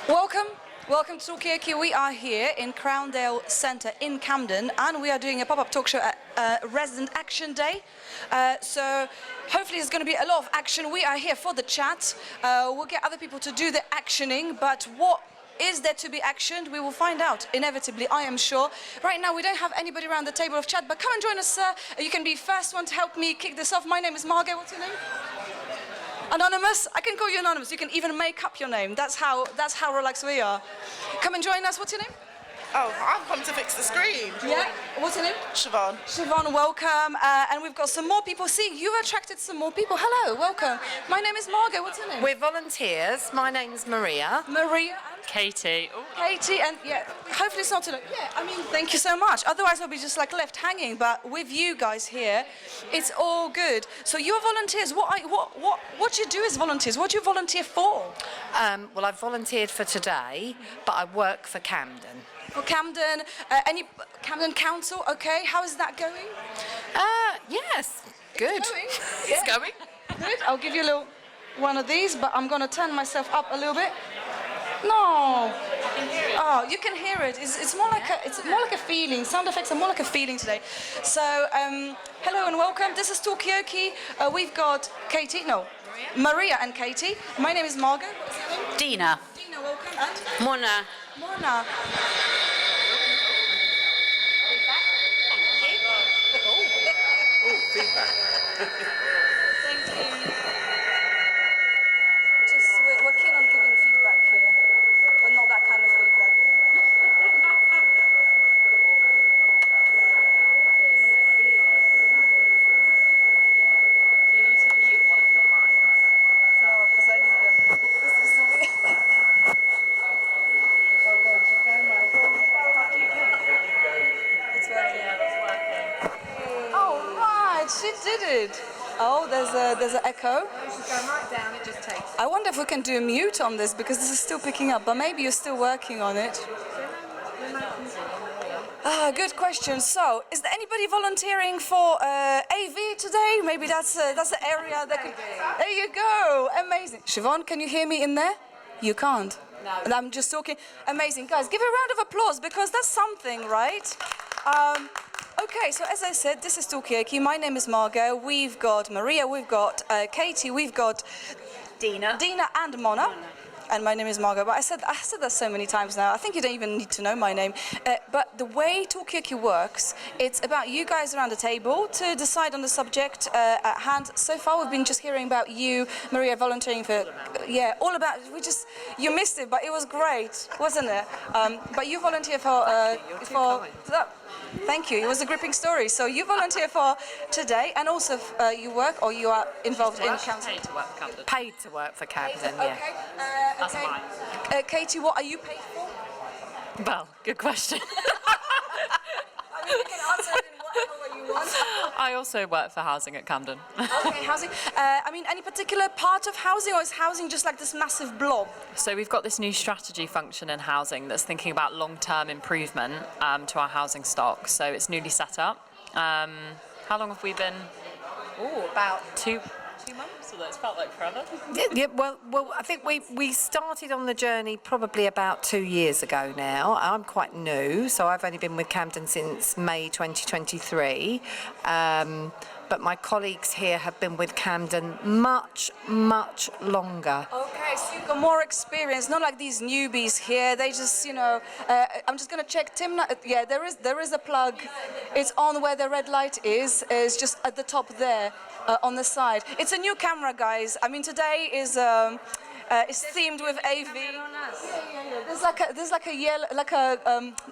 Welcome to Talkaoke. We are here in Crowndale Centre in Camden, and we are doing a pop-up talk show at Resident Action Day. So hopefully there's going to be a lot of action. We are here for the chat. We'll get other people to do the actioning, but what is there to be actioned? We will find out, inevitably, I am sure. Right now, we don't have anybody around the table of chat, but come and join us, sir. You can be first one to help me kick this off. My name is Margot. What's your name? Anonymous? I can call you Anonymous. You can even make up your name. That's how relaxed we are. Come and join us. What's your name? Oh, I've come to fix the screen. Yeah. What's your name? Siobhan. Siobhan, welcome. And we've got some more people. See, you attracted some more people. Hello, welcome. My name is Margot. What's your name? We're volunteers. My name's Maria. Maria. Katie. Ooh. Katie, and yeah, hopefully it's not too long. Yeah, I mean, thank you so much. Otherwise, I'll be just like left hanging. But with you guys here, it's all good. So you're volunteers. What do you do as volunteers? What do you volunteer for? Well, I've volunteered for today, but I work for Camden. For Camden, any Camden Council? Okay, how is that going? Yes, good. It's going. Good. I'll give you a little one of these, but I'm gonna turn myself up a little bit. No. Oh, you can hear it. It's more like a feeling. Sound effects are more like a feeling today. So, hello and welcome. This is Talkaoke. We've got Katie. No, Maria and Katie. My name is Margot. What's your name? Dina. Dina, welcome. And Mona. Mona. Feedback. Thank you. We're keen on giving feedback here, but not that kind of feedback. Do you need to mute one of your mics? No, because I need them. This is the way. Oh God, you found my. It's working. Yeah, it's working. Oh right, she did it. Oh, there's an echo. She's going right down. It just takes. I wonder if we can do a mute on this because this is still picking up, but maybe you're still working on it. Good question. So, is there anybody volunteering for AV today? Maybe that's the area that can. There you go. Amazing. Siobhan, can you hear me in there? You can't. No. And I'm just talking. Amazing, guys. Give a round of applause because that's something, right? Okay, so as I said, this is Talkaoke. My name is Margot. We've got Maria. We've got Katie. We've got Dina. Dina and Mona. And my name is Margot. But I said that so many times now. I think you don't even need to know my name. But the way Talkaoke works, it's about you guys around the table to decide on the subject at hand. So far, we've been just hearing about you, Maria, volunteering for. Yeah, all about. You missed it, but it was great, wasn't it? But you volunteer for. Thank you. It was a gripping story. So you volunteer for today, and also you work or you are involved in council. Paid to work for Camden. Paid to work for Camden. Yeah. Okay. That's Okay. mine. Katie, what are you paid for? Well, good question. I mean, you can answer it in whatever way you want. I also work for housing at Camden. Okay, housing. I mean, any particular part of housing, or is housing just like this massive blob? So we've got this new strategy function in housing that's thinking about long-term improvement to our housing stock. So it's newly set up. How long have we been? Oh, about 2 months, although it's felt like forever. Yeah, well, I think we started on the journey probably about 2 years ago now. I'm quite new, so I've only been with Camden since May 2023. But my colleagues here have been with Camden much, much longer. Okay, so you've got more experience, not like these newbies here. They just, I'm just going to check. Tim, yeah, there is a plug. It's on where the red light is. It's just at the top there. On the side. It's a new camera, guys. I mean, today is themed with AV. Yeah. There's like a yellow,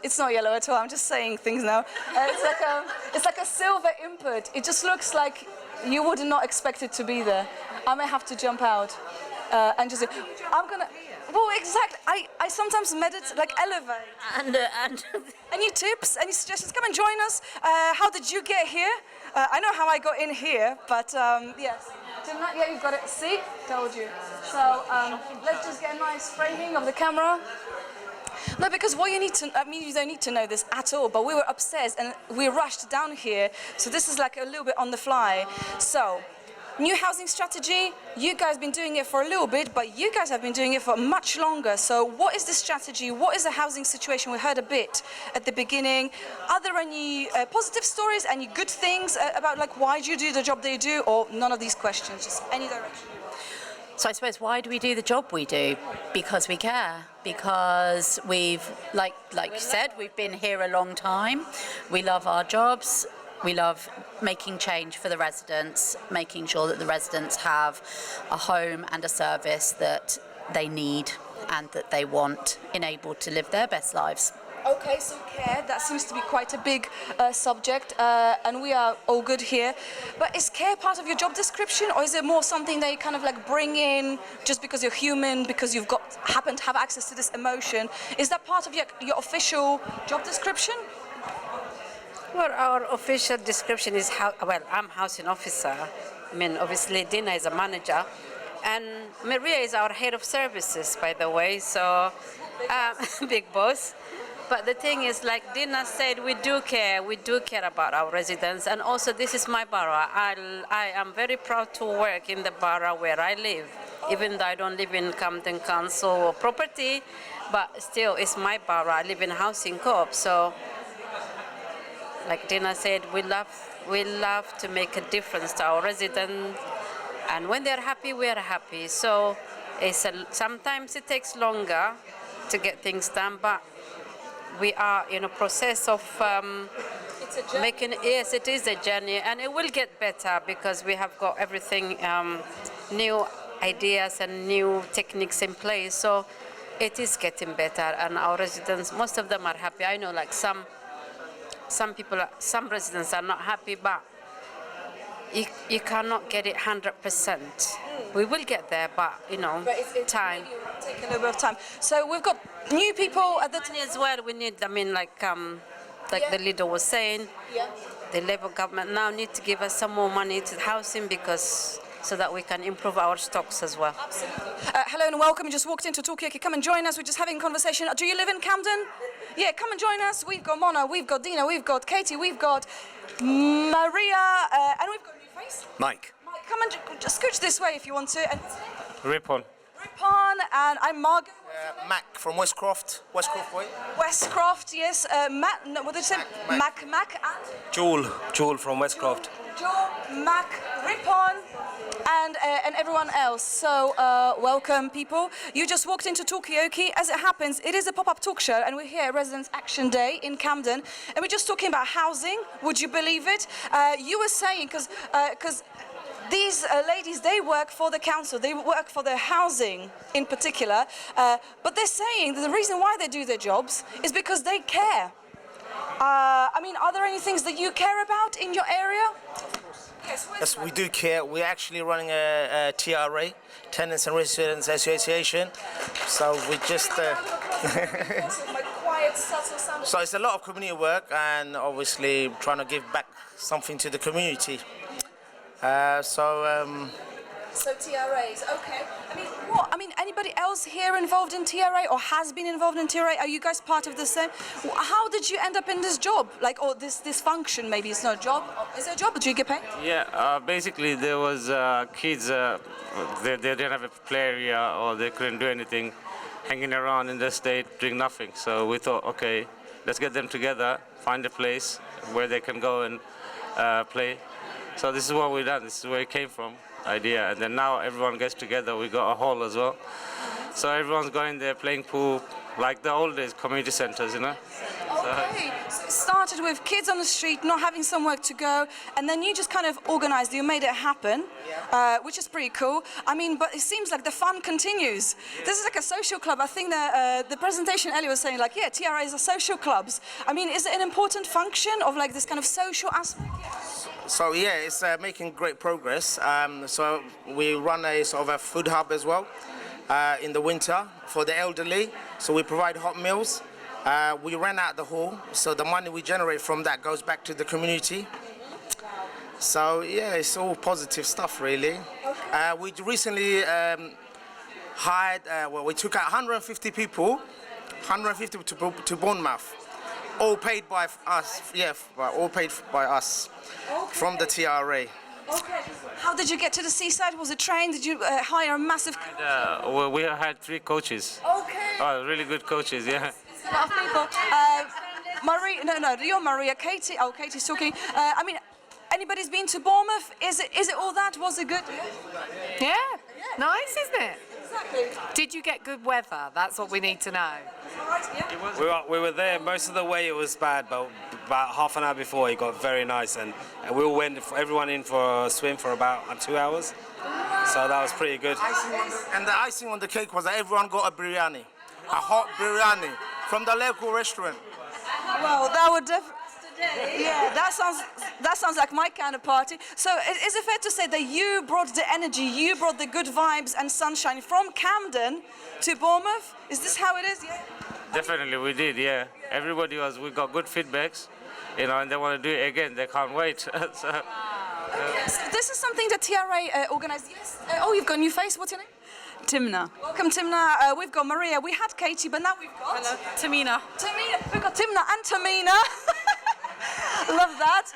it's not yellow at all. I'm just saying things now. It's like a silver input. It just looks like you would not expect it to be there. I may have to jump out and just. I'm gonna. Well, exactly. I sometimes meditate, like elevate. And Any tips? Any suggestions? Come and join us. How did you get here? I know how I got in here, but yes. Yeah, you've got it. See? Told you. So let's just get a nice framing of the camera. No, because what you need to, I mean, you don't need to know this at all, but we were upstairs and we rushed down here. So this is like a little bit on the fly. So new housing strategy. You guys have been doing it for a little bit, but you guys have been doing it for much longer. So what is the strategy? What is the housing situation? We heard a bit at the beginning. Are there any positive stories, any good things about like why do you do the job that you do, or none of these questions, just any direction? So I suppose, why do we do the job we do? Because we care. Because we've, like you said, we've been here a long time. We love our jobs. We love making change for the residents, making sure that the residents have a home and a service that they need and that they want, enabled to live their best lives. Okay, so care, that seems to be quite a big subject, and we are all good here. But is care part of your job description, or is it more something that you kind of like bring in just because you're human, because you've happen to have access to this emotion? Is that part of your official job description? Well, our official description is I'm housing officer. I mean, obviously Dina is a manager, and Maria is our head of services, by the way, so big boss. But the thing is, like Dina said, we do care about our residents, and also this is my borough. I am very proud to work in the borough where I live, even though I don't live in Camden Council or property, but still it's my borough. I live in Housing Co-op, so like Dina said, we love to make a difference to our residents, and when they're happy, we are happy. So sometimes it takes longer to get things done, but we are in a process of making. Yes, it is a journey, and it will get better because we have got everything, new ideas and new techniques in place. So it is getting better, and our residents, most of them are happy. I know, like some residents are not happy, but you cannot get it 100%. We will get there, but it's time. Take a little bit of time. So we've got new people at the money as well. We need. I mean, like the leader was saying, the Labour government now need to give us some more money to housing so that we can improve our stocks as well. Absolutely. Hello and welcome. You just walked into Talkaoke. Come and join us. We're just having a conversation. Do you live in Camden? Yeah, come and join us. We've got Mona, we've got Dina, we've got Katie, we've got Maria, and we've got a new face. Mike. Mike, come and just scooch this way if you want to. And Ripon. Ripon, and I'm Margaret. Mac from Westcroft. Westcroft way. Westcroft, yes. Matt, no, what did you say? Mac, and? Joel from Westcroft. Joe, Mac, Ripon, and everyone else. So welcome, people. You just walked into Talkaoke. As it happens, it is a pop-up talk show, and we're here at Residents Action Day in Camden, and we're just talking about housing. Would you believe it? You were saying, because these ladies, they work for the council, they work for their housing in particular, but they're saying that the reason why they do their jobs is because they care. I mean, are there any things that you care about in your area? Yes, we do care. We're actually running a TRA, Tenants and Residents Association. So we just... So it's a lot of community work, and obviously trying to give back something to the community. So TRAs, okay. I mean, anybody else here involved in TRA or has been involved in TRA? Are you guys part of the same? How did you end up in this job? Like, or this function? Maybe it's not a job. Is it a job? Do you get paid? Yeah, basically there was kids. They didn't have a play area, or they couldn't do anything, hanging around in the state doing nothing. So we thought, okay, let's get them together, find a place where they can go and play. So this is what we've done. This is where it came from, idea. And then now everyone gets together. We got a hall as well. So everyone's going there playing pool, like the old days, community centres, Okay. So it started with kids on the street not having somewhere to go, and then you just kind of organised, you made it happen, which is pretty cool. I mean, but it seems like the fun continues. This is like a social club. I think the presentation earlier was saying, like, yeah, TRAs are social clubs. I mean, is it an important function of like this kind of social aspect? So yeah, it's making great progress. So we run a sort of a food hub as well in the winter for the elderly. So we provide hot meals. We rent out the hall, so the money we generate from that goes back to the community. So yeah, it's all positive stuff, really. We recently hired. We took out 150 people, 150 to Bournemouth. All paid by us, yeah, all paid by us from the TRA. Okay. How did you get to the seaside? Was it train? Did you hire a massive... We had 3 coaches. Okay. Oh, really good coaches, yeah. A lot of people. Maria, no, you're Maria. Katie, Katie's talking. I mean, anybody's been to Bournemouth? Is it all that? Was it good? Yeah. Nice, isn't it? Exactly. Did you get good weather? That's what we need to know. All right, yeah. We were there most of the way. It was bad, but about half an hour before it got very nice, and we all went. Everyone in for a swim for about 2 hours. So that was pretty good. And the icing on the cake was that everyone got a biryani, a hot biryani from the local restaurant. Well, that would definitely... Yeah, that sounds like my kind of party. So is it fair to say that you brought the energy, you brought the good vibes and sunshine from Camden to Bournemouth? Is this how it is? Yeah. Definitely, we did, yeah. We got good feedbacks, you know, and they want to do it again. They can't wait. So, Yes, this is something that TRA organised. Yes. Oh, you've got a new face. What's your name? Timna. Welcome, Timna. We've got Maria. We had Katie, but now we've got... Hello. Tamina. We've got Timna and Tamina. Love that.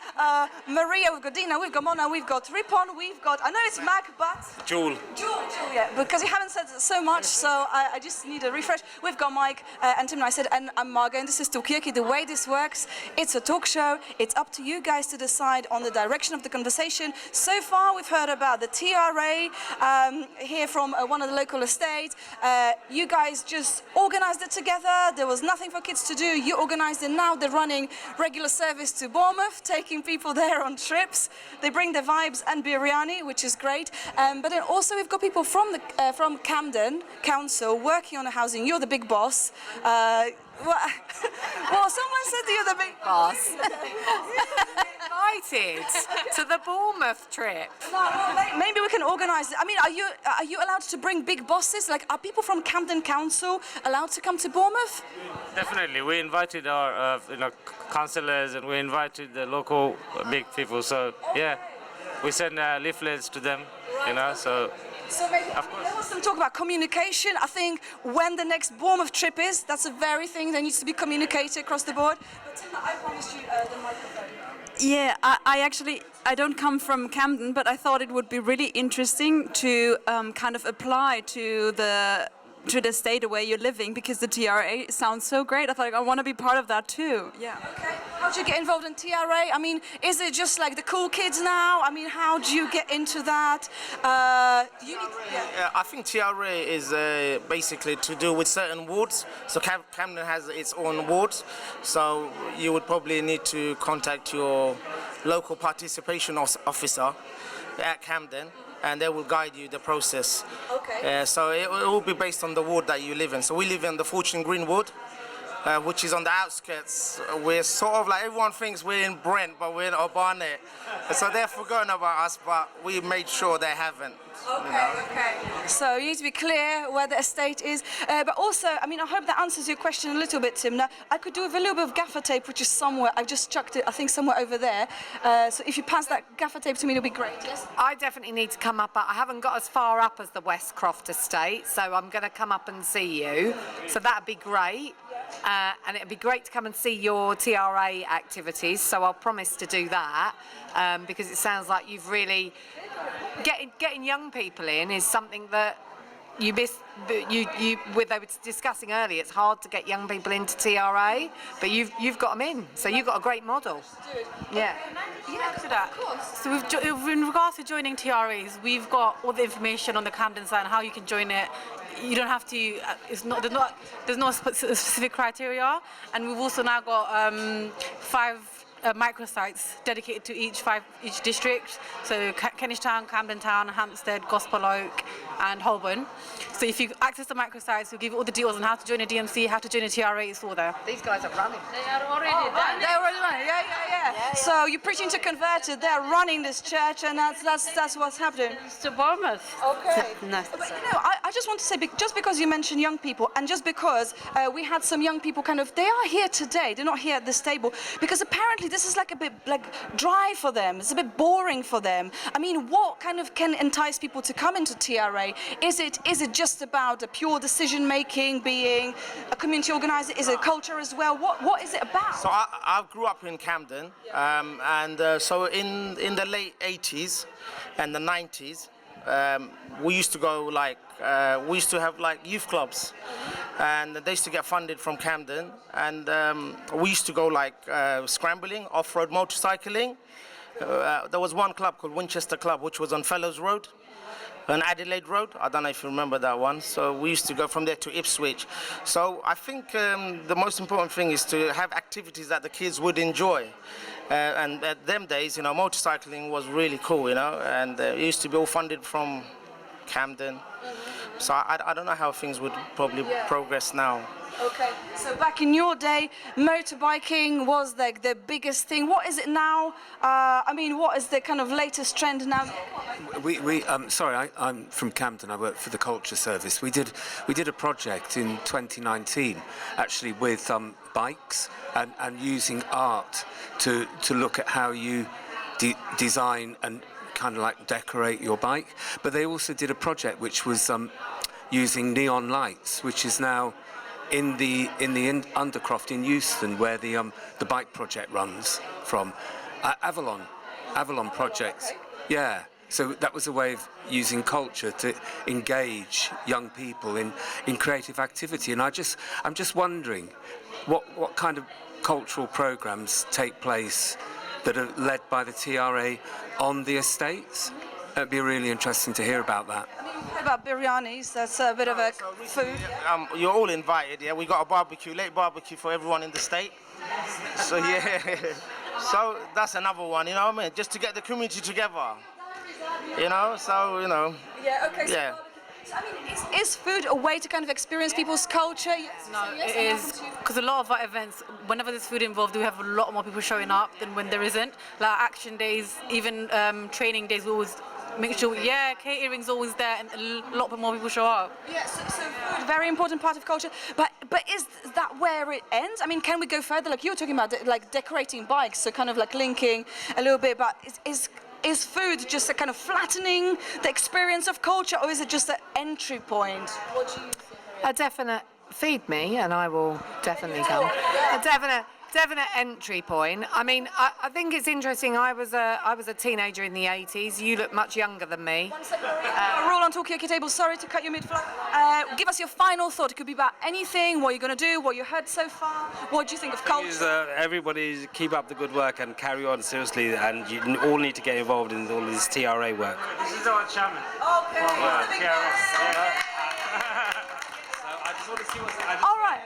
Maria, we've got Dina, we've got Mona, we've got Ripon, we've got... I know it's Mac, but... Jewel. Jewel, yeah, because you haven't said so much, so I just need a refresh. We've got Mike and Timna. I said, and I'm Margot, and this is Talkaoke. The way this works, it's a talk show. It's up to you guys to decide on the direction of the conversation. So far, we've heard about the TRA here from one of the local estates. You guys just organised it together. There was nothing for kids to do. You organised it. Now they're running regular service to Bournemouth, taking people there on trips. They bring the vibes and biryani, which is great. But then also we've got people from Camden Council working on the housing. You're the big boss. Well, someone said you're the big boss. Invited to the Bournemouth trip. Maybe we can organise it. I mean, are you allowed to bring big bosses? Like, are people from Camden Council allowed to come to Bournemouth? definitely, we invited our councillors and we invited the local big people. So yeah, we send leaflets to them, you know. So maybe there was some talk about communication. I think when the next Bournemouth trip is, that's a very thing that needs to be communicated across the board. But Tina, I promised you the microphone. Yeah, I don't come from Camden, but I thought it would be really interesting to kind of apply to the state where you're living, because the TRA sounds so great. I thought I want to be part of that too. Yeah. Okay. How do you get involved in TRA? I mean, is it just like the cool kids now? I mean, how do you get into that? I think TRA is basically to do with certain wards. So Camden has its own wards. So you would probably need to contact your local participation officer at Camden, and they will guide you the process. Okay. So it will be based on the ward that you live in. So we live in the Fortune Green ward, which is on the outskirts. We're sort of like, everyone thinks we're in Brent, but we're in Barnet. So they've forgotten about us, but we made sure they haven't. Okay. So you need to be clear where the estate is. But also, I mean, I hope that answers your question a little bit, Timna. I could do with a little bit of gaffer tape, which is somewhere. I've just chucked it, I think, somewhere over there. So if you pass that gaffer tape to me, it'll be great. Yes? I definitely need to come up. I haven't got as far up as the Westcroft estate, so I'm going to come up and see you. So that'd be great. And it'd be great to come and see your TRA activities, so I'll promise to do that, because it sounds like you've really... Getting young people in is something that you miss. They were discussing earlier, it's hard to get young people into TRA, but you've got them in, so you've got a great model. Yeah. To that. So in regards to joining TRAs, we've got all the information on the Camden side on how you can join it. You don't have to. There's no specific criteria, and we've also now got 5 microsites dedicated to each district. So Kentish Town, Camden Town, Hampstead, Gospel Oak, and Holborn. So if you access the microsites, we'll give you all the details on how to join a DMC, how to join a TRA. It's all there. These guys are running. They are already running. Yeah. So you're preaching to converted. They're running this church, and that's what's happening. It's to Bournemouth. Okay. No. But I just want to say, just because you mentioned young people, and just because we had some young people they are here today, they're not here at this table, because apparently frankly, this is like a bit like dry for them. It's a bit boring for them. I mean, what kind of can entice people to come into TRA? Is it just about the pure decision making, being a community organizer? Is it culture as well? What is it about? So I grew up in Camden, so in the late 80s and the 90s, we used to go we used to have like youth clubs, and they used to get funded from Camden, and we used to go scrambling, off-road motorcycling. There was one club called Winchester Club, which was on Fellows Road, on Adelaide Road. I don't know if you remember that one. So we used to go from there to Ipswich. So I think the most important thing is to have activities that the kids would enjoy. And at them days, motorcycling was really cool, and it used to be all funded from Camden. So I don't know how things would probably progress now. Okay, so back in your day, motorbiking was like the biggest thing. What is it now? I mean, what is the kind of latest trend now? I'm from Camden. I work for the Culture Service. We did a project in 2019, actually with bikes and using art to look at how you design and kind of like decorate your bike. But they also did a project which was using neon lights, which is now in the Undercroft in Euston, where the bike project runs from. Avalon project. Yeah. So that was a way of using culture to engage young people in creative activity. And I'm just wondering what kind of cultural programs take place that are led by the TRA on the estates. It'd be really interesting to hear about that. What about biryanis? That's a bit of a food. You're all invited, yeah? We got a late barbecue for everyone in the state. So yeah, so that's another one, you know what I mean? Just to get the community together, Yeah, okay. Yeah. So, I mean, is food a way to kind of experience people's culture? Yes. No, it is, because a lot of our events, whenever there's food involved, we have a lot more people showing up than when there isn't. Like action days, even training days, we always make sure, catering's always there and a lot more people show up. Yeah, so food, very important part of culture. But is that where it ends? I mean, can we go further? Like you were talking about, like decorating bikes, so kind of like linking a little bit, but is food just a kind of flattening the experience of culture, or is it just an entry point? What do you think? A definite feed me, and I will definitely come. A definite entry point. I mean, I think it's interesting. I was a teenager in the 80s. You look much younger than me. One second, Maria. Rule on Talkaoke table. Sorry to cut you mid-flow. Give us your final thought. It could be about anything. What you're going to do. What you heard so far. What do you think of culture? Everybody keep up the good work and carry on seriously, and you all need to get involved in all this TRA work. This is our chairman. Okay. I just want to see what's. All right.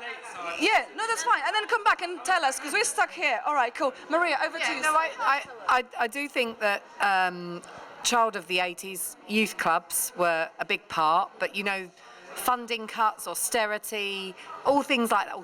Yeah, no, that's fine. And then come back and tell us, because we're stuck here. All right, cool. Maria, over to you. No, I do think that child of the 80s youth clubs were a big part, but funding cuts, austerity, all things like that.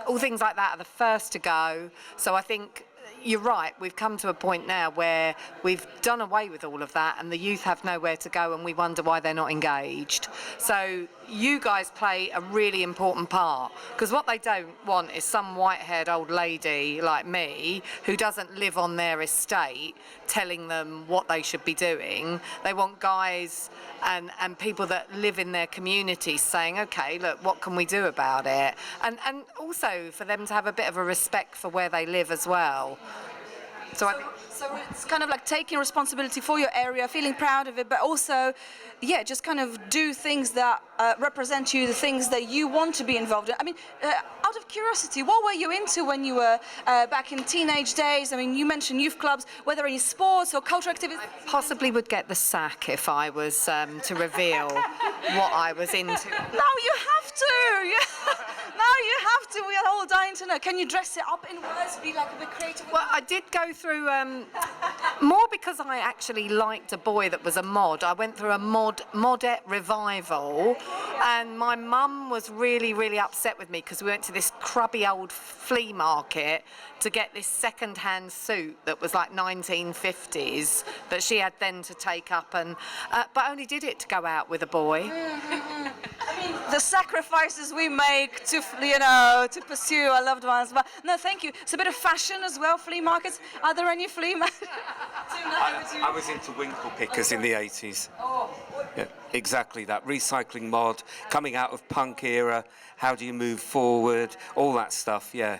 All things like that are the first to go. So I think you're right. We've come to a point now where we've done away with all of that, and the youth have nowhere to go, and we wonder why they're not engaged. So you guys play a really important part, because what they don't want is some white-haired old lady like me who doesn't live on their estate telling them what they should be doing. They want guys and people that live in their communities saying, okay, look, what can we do about it? And also for them to have a bit of a respect for where they live as well. So it's kind of like taking responsibility for your area, feeling proud of it, but also, just kind of do things that represent you, the things that you want to be involved in. I mean, out of curiosity, what were you into when you were back in teenage days? I mean, you mentioned youth clubs. Were there any sports or cultural activities? I possibly would get the sack if I was to reveal what I was into. Now you have to! Now you have to. We are all dying to know. Can you dress it up in words, be like a bit creative? Well, I did go through, more because I actually liked a boy that was a mod. I went through a modette revival, and my mum was really, really upset with me because we went to this crubby old flea market to get this second-hand suit that was like 1950s that she had then to take up, and but I only did it to go out with a boy. I the sacrifices we make to, you know, to pursue our loved ones. But no, thank you. It's a bit of fashion as well, flea markets. Are there any flea markets? I was into winkle pickers in the 80s. Yeah, exactly that. Recycling mod, coming out of punk era, how do you move forward, all that stuff, yeah.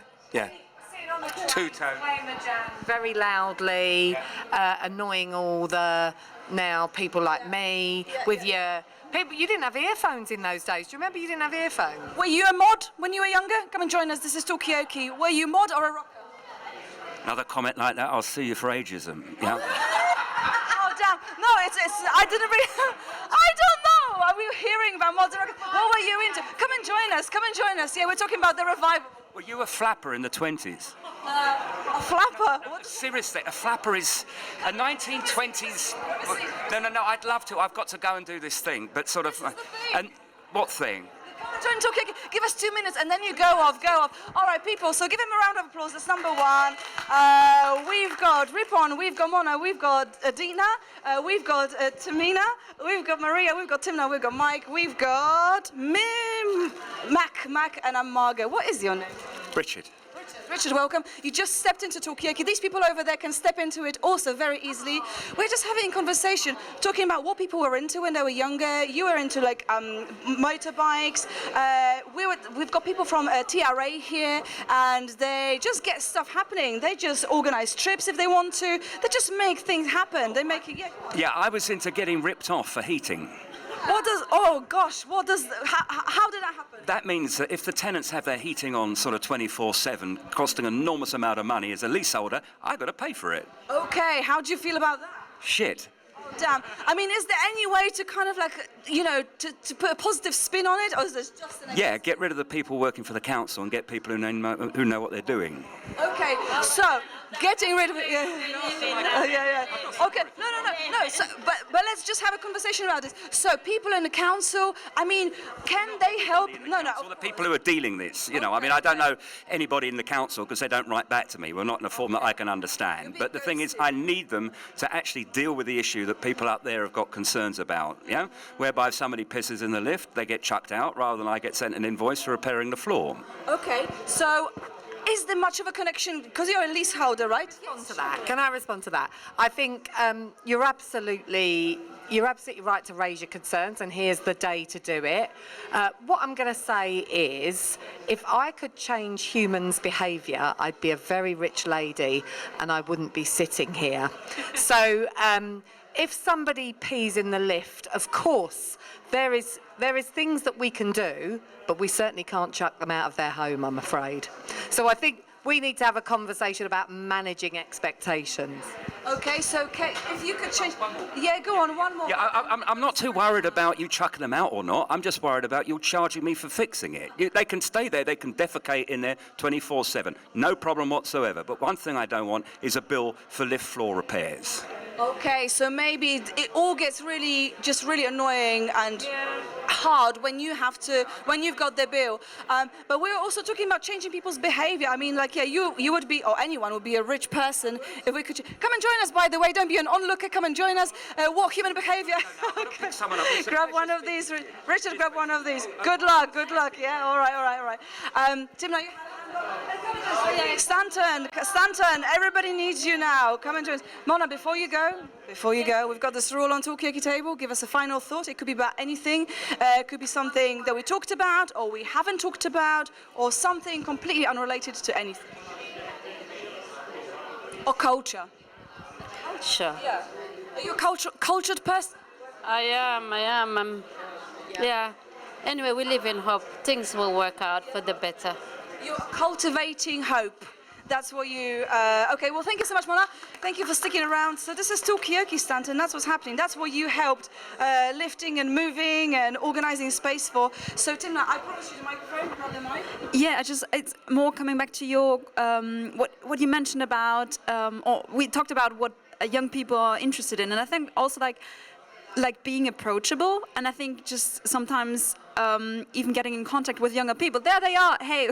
Two-tone. Playing the jam very loudly, annoying all the now people like me with your people. You didn't have earphones in those days. Do you remember you didn't have earphones? Were you a mod when you were younger? Come and join us. This is Talkaoke. Were you mod or a rocker? Another comment like that, I'll sue you for ageism. Yeah. Oh damn! No, it's. I didn't really. I don't know. Are we hearing about mods and rockers? What were you into? Come and join us. Come and join us. Yeah, we're talking about the revival. Were you a flapper in the 20s? A flapper? What? Seriously, a flapper is a 1920s. No, I'd love to. I've got to go and do this thing, but sort of. And what thing? Join Talkaoke. Give us 2 minutes and then you go off. All right, people, so give him a round of applause. That's number one. We've got Ripon, we've got Mona, we've got Dina, we've got Tamina, we've got Maria, we've got Timna, we've got Mike, we've got Mac, and I'm Margot. What is your name? Richard. Richard, welcome. You just stepped into Talkaoke. These people over there can step into it also very easily. We're just having a conversation, talking about what people were into when they were younger. You were into like motorbikes. We've got people from TRA here, and they just get stuff happening. They just organize trips if they want to. They just make things happen. They make it. Yeah, I was into getting ripped off for heating. How did that happen? That means that if the tenants have their heating on sort of 24/7, costing an enormous amount of money as a leaseholder, I've got to pay for it. Okay, how do you feel about that? Shit. Damn. I mean, is there any way to kind of like, you know, to put a positive spin on it, or is this just an... Yeah, get rid of the people working for the council and get people who know what they're doing. Okay, so getting rid of it. Yeah. Okay, no. So, but let's just have a conversation about this. So people in the council, I mean, can they help? No. All the people who are dealing this, you know, I mean, I don't know anybody in the council because they don't write back to me. We're not in a form that I can understand. But the thing is, I need them to actually deal with the issue that people up there have got concerns about, yeah? Whereby if somebody pisses in the lift, they get chucked out rather than I get sent an invoice for repairing the floor. Okay, so is there much of a connection, because you're a leaseholder, right? Can I respond to that? I think you're absolutely right to raise your concerns, and here's the day to do it. What I'm going to say is, if I could change humans' behaviour, I'd be a very rich lady, and I wouldn't be sitting here. So if somebody pees in the lift, of course, there is things that we can do, but we certainly can't chuck them out of their home, I'm afraid. So I think we need to have a conversation about managing expectations. Okay, so if you could change... Yeah, go on, one more. Yeah, I'm not too worried about you chucking them out or not. I'm just worried about you charging me for fixing it. They can stay there, they can defecate in there 24/7. No problem whatsoever. But one thing I don't want is a bill for lift floor repairs. Okay, so maybe it all gets really annoying and hard when you've got the bill. But we're also talking about changing people's behavior. I mean, like, yeah, you would be, or anyone would be a rich person if we could. Come and join us, by the way. Don't be an onlooker. Come and join us. Walk human behavior. Okay. Grab one of these. Richard, grab one of these. Good luck. Yeah, all right. Tim, now you... Stanton, everybody needs you now. Come and join us. Mona, before you go, we've got this rule on Talkaoke table. Give us a final thought. It could be about anything. It could be something that we talked about or we haven't talked about, or something completely unrelated to anything. Or culture. Culture. Yeah. Are you a cultured person? I am. Yeah. Anyway, we live in hope. Things will work out for the better. You're cultivating hope. That's what you... okay, well, thank you so much, Mona. Thank you for sticking around. So this is Talkaoke, Stanton. That's what's happening. That's what you helped lifting and moving and organising space for. So, Timna, I promised you the microphone. Grab the mic. Yeah, it's more coming back to your what you mentioned about, or we talked about what young people are interested in, and I think also like being approachable, and I think just sometimes even getting in contact with younger people. There they are. Hey.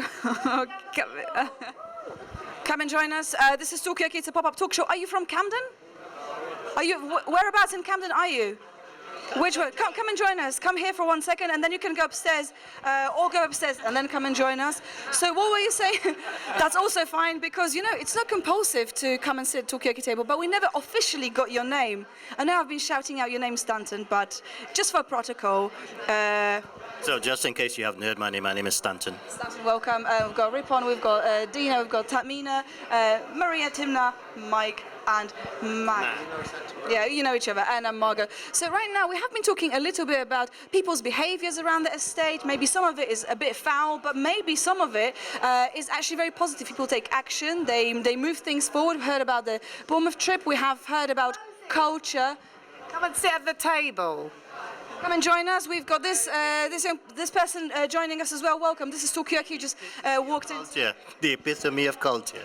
Come and join us. This is Talkaoke. It's a pop-up talk show. Are you from Camden? Whereabouts in Camden are you? Which one? Come and join us. Come here for 1 second, and then you can go upstairs, or go upstairs and then come and join us. So what were you saying? That's also fine because, you know, it's not compulsive to come and sit at Talkaoke table, but we never officially got your name. I know I've been shouting out your name, Stanton, but just for protocol. So just in case you haven't heard my name is Stanton. Stanton, welcome. We've got Ripon, we've got Dina, we've got Tamina, Maria, Timna, Mike, and Matt. Yeah, you know each other, and Margot. So right now we have been talking a little bit about people's behaviours around the estate. Maybe some of it is a bit foul, but maybe some of it is actually very positive. People take action, they move things forward. We've heard about the Bournemouth trip. We have heard about culture. Come and sit at the table. Come and join us. We've got this person joining us as well. Welcome. This is Talkaoke. You just walked in. Culture, the epitome of culture.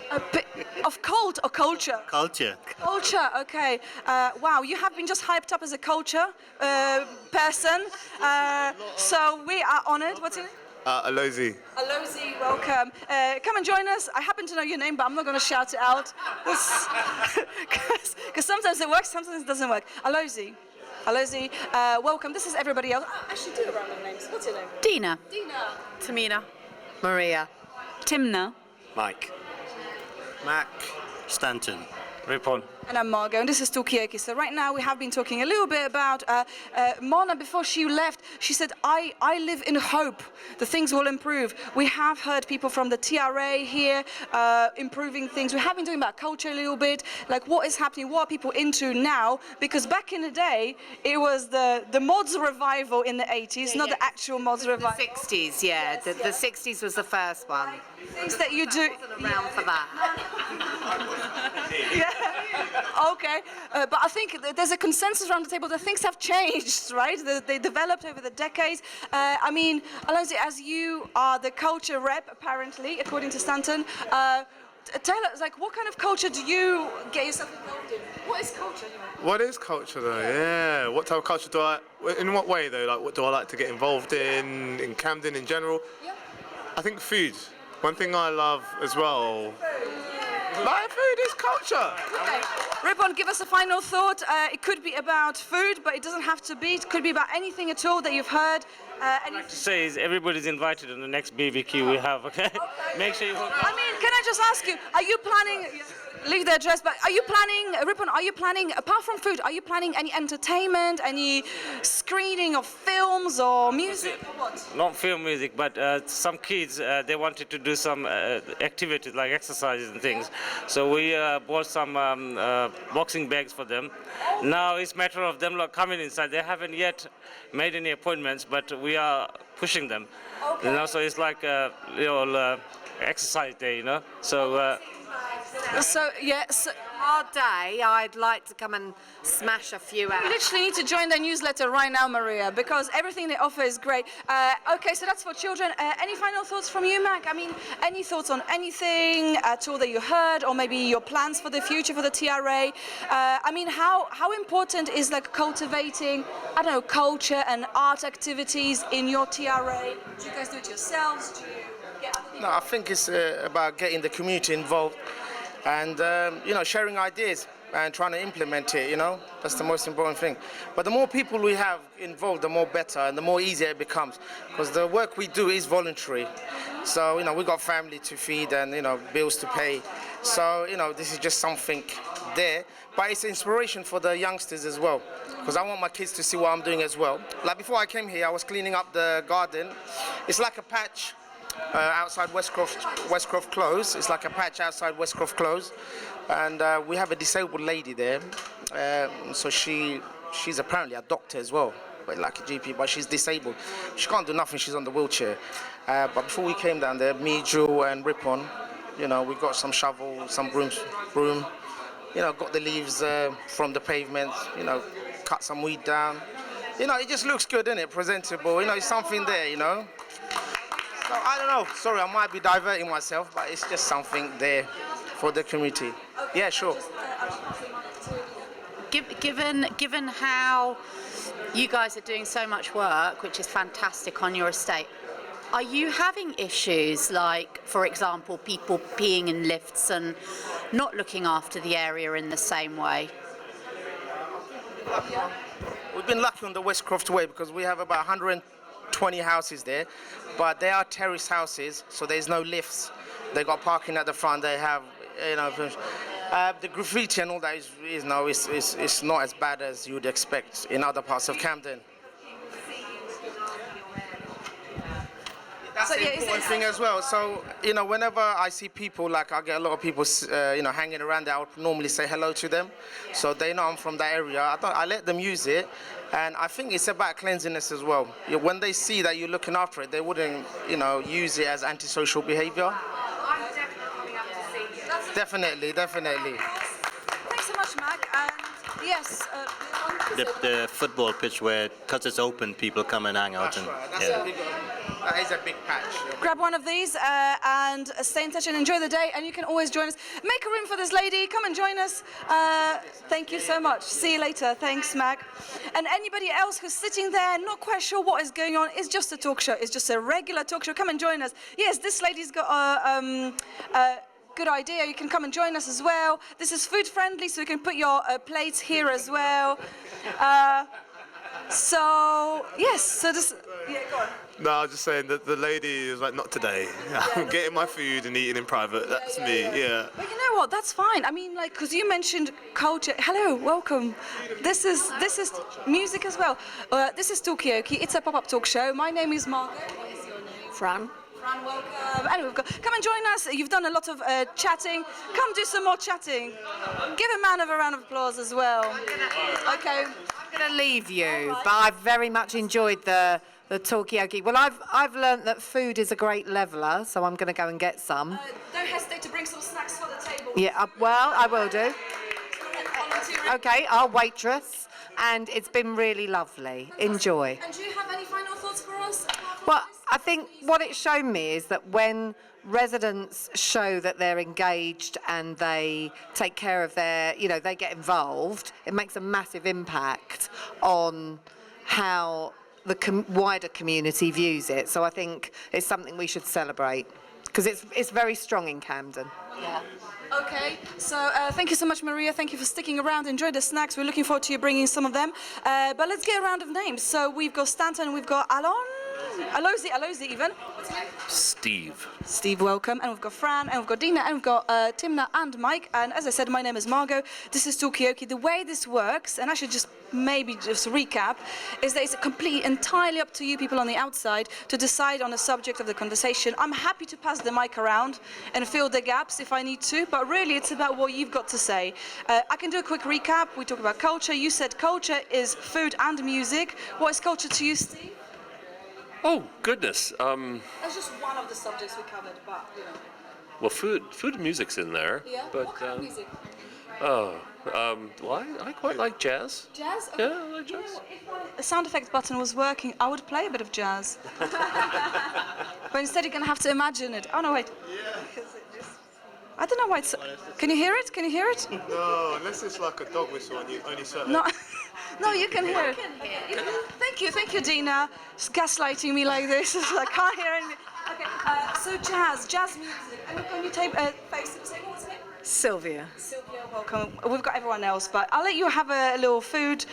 Of cult or culture? Culture. Culture. Okay. Wow, you have been just hyped up as a culture person. So we are honoured. What's your name? Alozi. Alozi, welcome. Come and join us. I happen to know your name, but I'm not going to shout it out. Because sometimes it works, sometimes it doesn't work. Alozi. Alozi, welcome. This is everybody else. Actually, do a random names. What's your name? Dina. Dina. Tamina. Maria. Timna. Mike. Mac. Stanton. Ripon. And I'm Margot, and this is Talkaoke. So right now we have been talking a little bit about Mona. Before she left, she said, I live in hope that things will improve. We have heard people from the TRA here improving things. We have been talking about culture a little bit, like what is happening, what are people into now? Because back in the day, it was the mods revival in the 80s, not the actual mods revival. The 60s, yeah. The 60s was the first one. Things that you do. I wasn't around for that. Yeah. Okay, but I think there's a consensus around the table that things have changed, right? They developed over the decades. I mean, Alonso, as you are the culture rep, apparently, according to Stanton, tell us, like, what kind of culture do you get yourself involved in? What is culture? What is culture though? Yeah. What type of culture do I? In what way though? Like, what do I like to get involved in Camden in general? Yeah. I think food. One thing I love as well. Like, food is culture. Okay. Ripon, give us a final thought. It could be about food, but it doesn't have to be. It could be about anything at all that you've heard. To say is everybody's invited on the next BBQ we have, okay? Make sure you hook up. I mean, can I just ask you, are you planning, leave the address, but are you planning, Ripon, are you planning, apart from food, are you planning any entertainment, any screening of films or music or what? Not film music, but some kids, they wanted to do some activities like exercises and things. So we bought some boxing bags for them. Now it's a matter of them coming inside. They haven't yet made any appointments, but we are pushing them. Okay. You know, so it's like a little exercise day, you know. So. So yes. Hard day. I'd like to come and smash a few out. You literally need to join their newsletter right now, Maria, because everything they offer is great. Okay, so that's for children. Any final thoughts from you, Mac? I mean, any thoughts on anything at all that you heard, or maybe your plans for the future for the TRA? I mean, how important is like cultivating, I don't know, culture and art activities in your TRA? Do you guys do it yourselves? Do you get other people? No, I think it's about getting the community involved and you know, sharing ideas and trying to implement it, you know. That's the most important thing. But the more people we have involved, the more better and the more easier it becomes, because the work we do is voluntary. So, you know, we got family to feed and, you know, bills to pay. So, you know, this is just something there. But it's inspiration for the youngsters as well, because I want my kids to see what I'm doing as well. Like before I came here, I was cleaning up the garden. It's like a patch outside Westcroft Close. It's like a patch outside Westcroft Close, and we have a disabled lady there. So she's apparently a doctor as well, but like a GP, but she's disabled. She can't do nothing. She's on the wheelchair. But before we came down there, me, Jewel, and Ripon, you know, we got some shovel, some broom. You know, got the leaves from the pavement. You know, cut some weed down. You know, it just looks good, isn't it? Presentable. You know, it's something there. You know. So, I don't know, sorry, I might be diverting myself, but it's just something there for the community. Yeah, sure. Given how you guys are doing so much work, which is fantastic on your estate, are you having issues like, for example, people peeing in lifts and not looking after the area in the same way? we've been lucky on the Westcroft Way because we have about 120 houses there, but they are terrace houses, so there's no lifts. They got parking at the front. They have, you know, the graffiti and all that is no, it's not as bad as you'd expect in other parts of Camden. That's the important thing as well. So, you know, whenever I see people, like I get a lot of people, you know, hanging around there, I would normally say hello to them. So they know I'm from that area. I let them use it. And I think it's about cleanliness as well. When they see that you're looking after it, they wouldn't, you know, use it as antisocial behavior. I'm definitely coming up to see you. Definitely. Thanks so much, Mac. And yes, The football pitch where, because it's open, people come and hang out. That's And, right. That is a big patch. grab one of these and stay in touch and enjoy the day. And you can always join us. Make a room for this lady. Come and join us. Thank you so much. See you later. Thanks, Mac. And anybody else who's sitting there, not quite sure what is going on, it's just a talk show. It's just a regular talk show. Come and join us. Yes, this lady's got a good idea. You can come and join us as well. This is food friendly, so you can put your plates here as well. So yes, so this. Yeah, go on. No, I was just saying that the lady is like, not today. I'm getting my food and eating in private. That's me, yeah. But you know what? That's fine. I mean, like, because you mentioned culture. Hello, welcome. This is music as well. This is Talkaoke. It's a pop-up talk show. My name is Margaret. What is your name? Fran. Fran, welcome. And we've got. Come and join us. You've done a lot of chatting. Come do some more chatting. Give a man a round of applause as well. Okay. I'm going to leave you, but I've very much enjoyed the Talkaoke. Well, I've learnt that food is a great leveller, so I'm going to go and get some. Don't hesitate to bring some snacks for the table. Yeah, well, I will do. Okay, I'll waitress, and it's been really lovely. Enjoy. And do you have any final thoughts for us? Well, I think what it's shown me is that when residents show that they're engaged and they take care of their, you know, they get involved, it makes a massive impact on how the wider community views it. So I think it's something we should celebrate because it's very strong in Camden. Yeah. Okay, so thank you so much, Maria. Thank you for sticking around. Enjoy the snacks. We're looking forward to you bringing some of them. But let's get a round of names. So we've got Stanton, we've got Alozi even. What's your name? Steve. Steve, welcome. And we've got Fran, and we've got Dina, and we've got Timna and Mike. And as I said, my name is Margot. This is Talkaoke. The way this works, and I should just recap, is that it's completely entirely up to you people on the outside to decide on the subject of the conversation. I'm happy to pass the mic around and fill the gaps if I need to, but really it's about what you've got to say. I can do a quick recap. We talk about culture. You said culture is food and music. What is culture to you, Steve? Oh, goodness. That's just one of the subjects we covered, but you know. Well, food and music's in there. Yeah. But, what kind of music? Well, I quite like jazz. Jazz? Okay. Yeah, I like jazz. You know, if the sound effects button was working, I would play a bit of jazz. But instead you're going to have to imagine it. Oh, no, wait. Yeah. I don't know why it's... Can you hear it? Can you hear it? No, unless it's like a dog whistle and you only certain... No, no, you can hear it. Thank you, Dina. Just gaslighting me like this. I can't hear anything. Okay, so jazz music. And can you face the table? What's the name? Sylvia. Sylvia, welcome. We've got everyone else, but I'll let you have a little food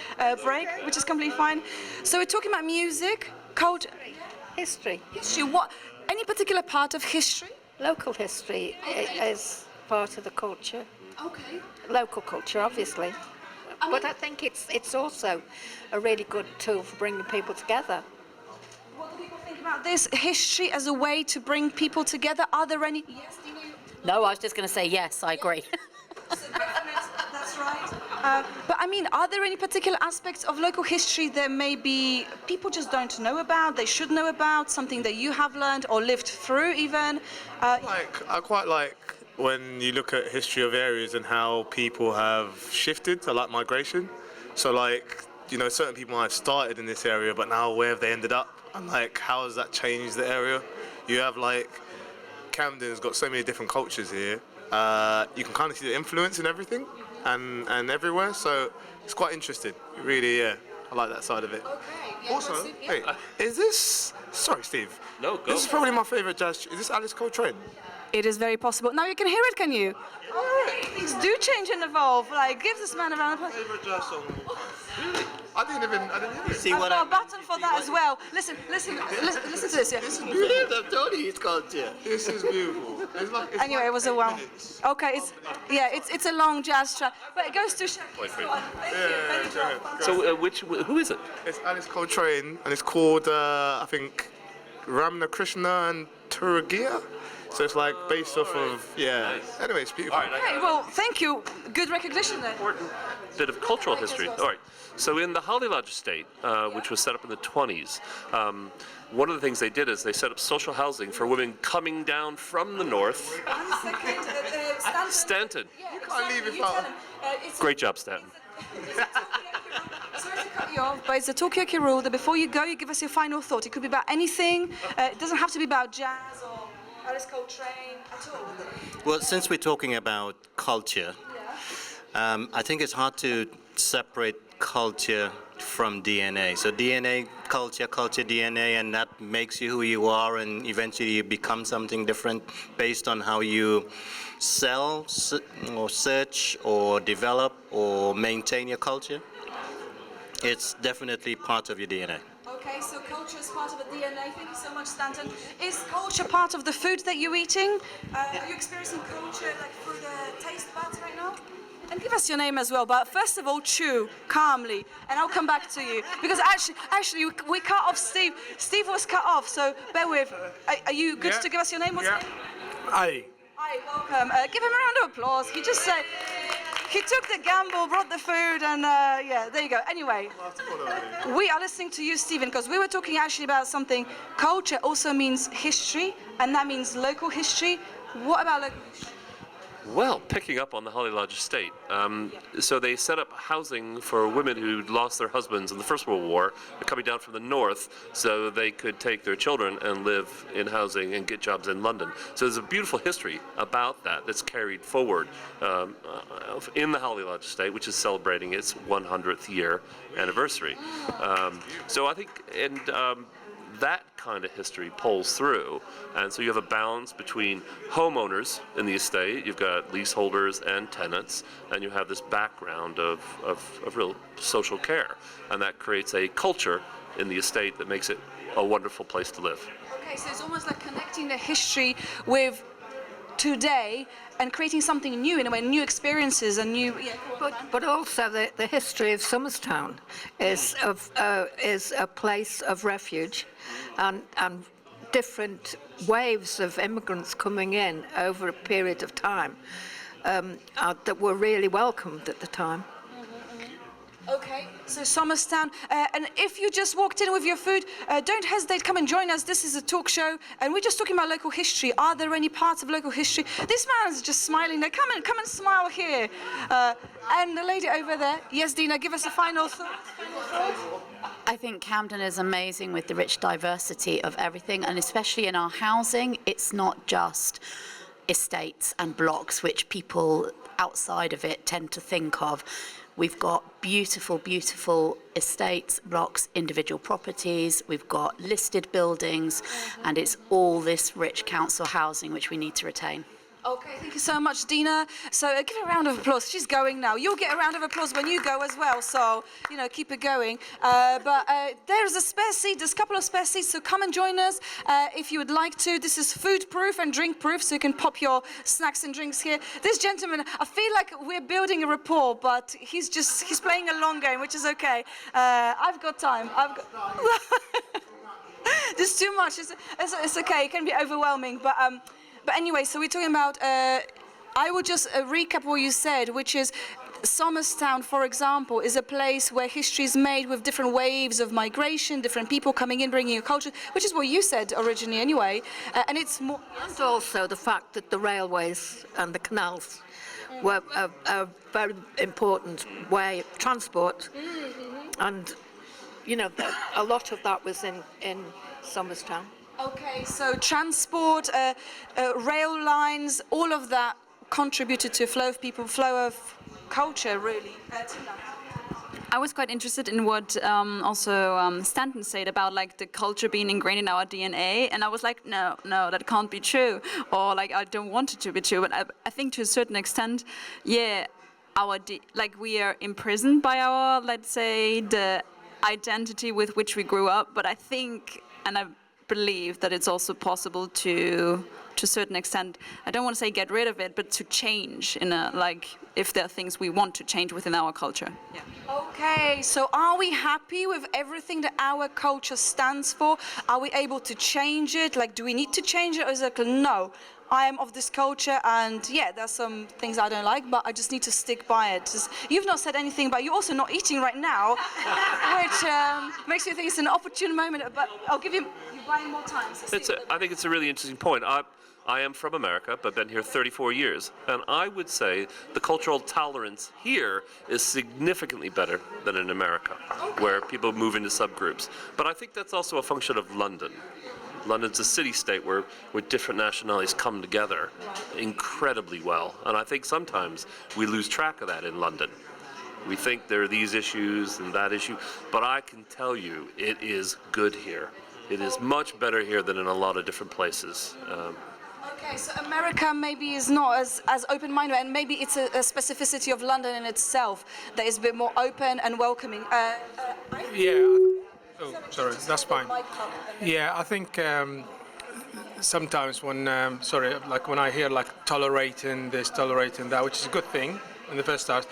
break, which is completely fine. So we're talking about music, culture, history. History. What? Any particular part of history? Local history is part of the culture. Okay. Local culture, obviously. But I think it's also a really good tool for bringing people together. What do people think about this history as a way to bring people together? Are there any? Yes, do you? No, I was just going to say yes, I agree. That's right. But I mean, are there any particular aspects of local history that maybe people just don't know about, they should know about, something that you have learned or lived through even? I quite like when you look at history of areas and how people have shifted to like migration. So like, you know, certain people might have started in this area, but now where have they ended up? And like, how has that changed the area? You have like, Camden's got so many different cultures here. You can kind of see the influence in everything and everywhere, so it's quite interesting. Really, yeah, I like that side of it. Okay. Yeah, also, wait, is this? Sorry, Steve. No, go. This is probably my favourite jazz. Is this Alice Coltrane? It is very possible. Now you can hear it, can you? Things do change and evolve. Like, give this man a round of applause. Favourite jazz song of all time. I didn't even. See what I've got a button for that as well. Listen to this. Yeah. This is beautiful. I'm telling you, it's culture. This is beautiful. It's Anyway, it was a one. Okay, it's a long jazz track, but it goes to. So who is it? It's Alice Coltrane, and it's called I think Ramna Krishna and Turagia. So it's like based off of Anyway, it's beautiful. Okay, well, thank you. Good recognition there. Important bit of cultural history. All right. So in the Holly Lodge estate, which was set up in the 20s, one of the things they did is they set up social housing for women coming down from the north. Stanton. You can't leave it out. Great job, Stanton. Sorry to cut you off, but it's the Talkaoke rule that before you go, you give us your final thought. It could be about anything. It doesn't have to be about jazz or Alice Coltrane at all. Well, since we're talking about culture, I think it's hard to separate culture from DNA. So DNA, culture, DNA, and that makes you who you are, and eventually you become something different based on how you sell or search or develop or maintain your culture. It's definitely part of your DNA. Okay, so culture is part of the DNA. Thank you so much, Stanton. Is culture part of the food that you're eating? Are you experiencing culture like through the taste buds right now? And give us your name as well, but first of all, chew calmly, and I'll come back to you. Because actually, we cut off Steve. Steve was cut off, so bear with. Are you good to give us your name? What's your name? Aye. Hi, welcome. Give him a round of applause. He just said, he took the gamble, brought the food, and there you go. Anyway, we are listening to you, Stephen, because we were talking actually about something. Culture also means history, and that means local history. What about local history? Well, picking up on the Holly Lodge estate, so they set up housing for women who lost their husbands in the First World War, coming down from the north, so they could take their children and live in housing and get jobs in London. So there's a beautiful history about that that's carried forward in the Holly Lodge estate, which is celebrating its 100th year anniversary. So I think, that kind of history pulls through, and so you have a balance between homeowners in the estate, you've got leaseholders and tenants, and you have this background of real social care, and that creates a culture in the estate that makes it a wonderful place to live. Okay, so it's almost like connecting the history with today and creating something new in a way, new experiences and new. Yeah, but also the history of Somerstown is a place of refuge, and different waves of immigrants coming in over a period of time that were really welcomed at the time. Okay, so Somerstown, and if you just walked in with your food, don't hesitate, come and join us. This is a talk show, and we're just talking about local history. Are there any parts of local history? This man's just smiling there. Come and smile here. And the lady over there. Yes, Dina, give us a final thought. I think Camden is amazing with the rich diversity of everything, and especially in our housing, it's not just estates and blocks, which people outside of it tend to think of. We've got beautiful, beautiful estates, blocks, individual properties. We've got listed buildings, and it's all this rich council housing which we need to retain. Okay, thank you so much, Dina. So give her a round of applause. She's going now. You'll get a round of applause when you go as well. So, keep it going. But there's a spare seat. There's a couple of spare seats. So come and join us if you would like to. This is food-proof and drink-proof, so you can pop your snacks and drinks here. This gentleman, I feel like we're building a rapport, but he's playing a long game, which is okay. I've got time. There's too much. It's okay. It can be overwhelming, But anyway, so we're talking about, I will just recap what you said, which is Somerstown, for example, is a place where history is made with different waves of migration, different people coming in, bringing a culture, which is what you said originally anyway. And it's more... And also the fact that the railways and the canals were a very important way of transport. And, a lot of that was in Somerstown. Okay, so transport, rail lines, all of that contributed to a flow of people, flow of culture, really. I was quite interested in what also Stanton said about like the culture being ingrained in our DNA, and I was like, no, that can't be true, or like I don't want it to be true. But I think to a certain extent, yeah, like we are imprisoned by our, let's say, the identity with which we grew up. But I think, and I believe that it's also possible to a certain extent, I don't want to say get rid of it, but to change if there are things we want to change within our culture. Yeah. Okay, so are we happy with everything that our culture stands for? Are we able to change it? Like, do we need to change it, or is it like, no, I am of this culture, and yeah, there's some things I don't like, but I just need to stick by it. You've not said anything, but you're also not eating right now, which makes me think it's an opportune moment, but I'll give you buying more time. So I think it's a really interesting point. I am from America, but been here 34 years, and I would say the cultural tolerance here is significantly better than in America, where people move into subgroups. But I think that's also a function of London. London's a city-state where different nationalities come together incredibly well, and I think sometimes we lose track of that in London. We think there are these issues and that issue, but I can tell you it is good here. It is much better here than in a lot of different places. Okay, so America maybe is not as open-minded, and maybe it's a specificity of London in itself that is a bit more open and welcoming. Yeah. Oh, sorry, that's fine. Yeah, I think sometimes when, like when I hear like tolerating this, tolerating that, which is a good thing in the first start,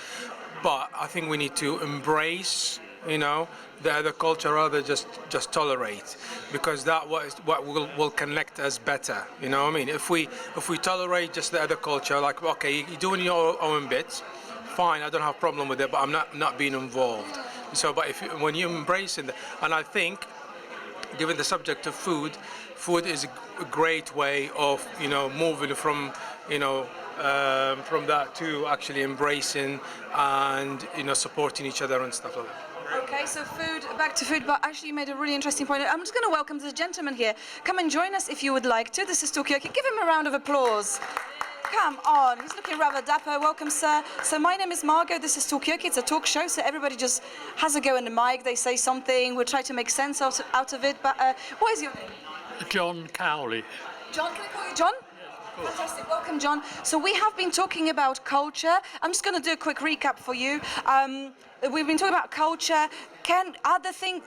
but I think we need to embrace, the other culture rather just tolerate, because that what will connect us better. You know what I mean? If we tolerate just the other culture, like okay, you're doing your own bits, fine, I don't have a problem with it, but I'm not being involved. So, but when you embrace it, and I think, given the subject of food is a great way of moving from from that to actually embracing and supporting each other and stuff like that. Okay, so back to food, but actually you made a really interesting point. I'm just going to welcome the gentleman here. Come and join us if you would like to. This is Talkaoke. Give him a round of applause. Come on, he's looking rather dapper. Welcome, sir. So my name is Margot. This is Talkaoke. It's a talk show, so everybody just has a go in the mic. They say something. We'll try to make sense out of it. But what is your name? John Cowley. John, can I call you John? Fantastic. Welcome, John. So we have been talking about culture. I'm just going to do a quick recap for you. We've been talking about culture. Other things,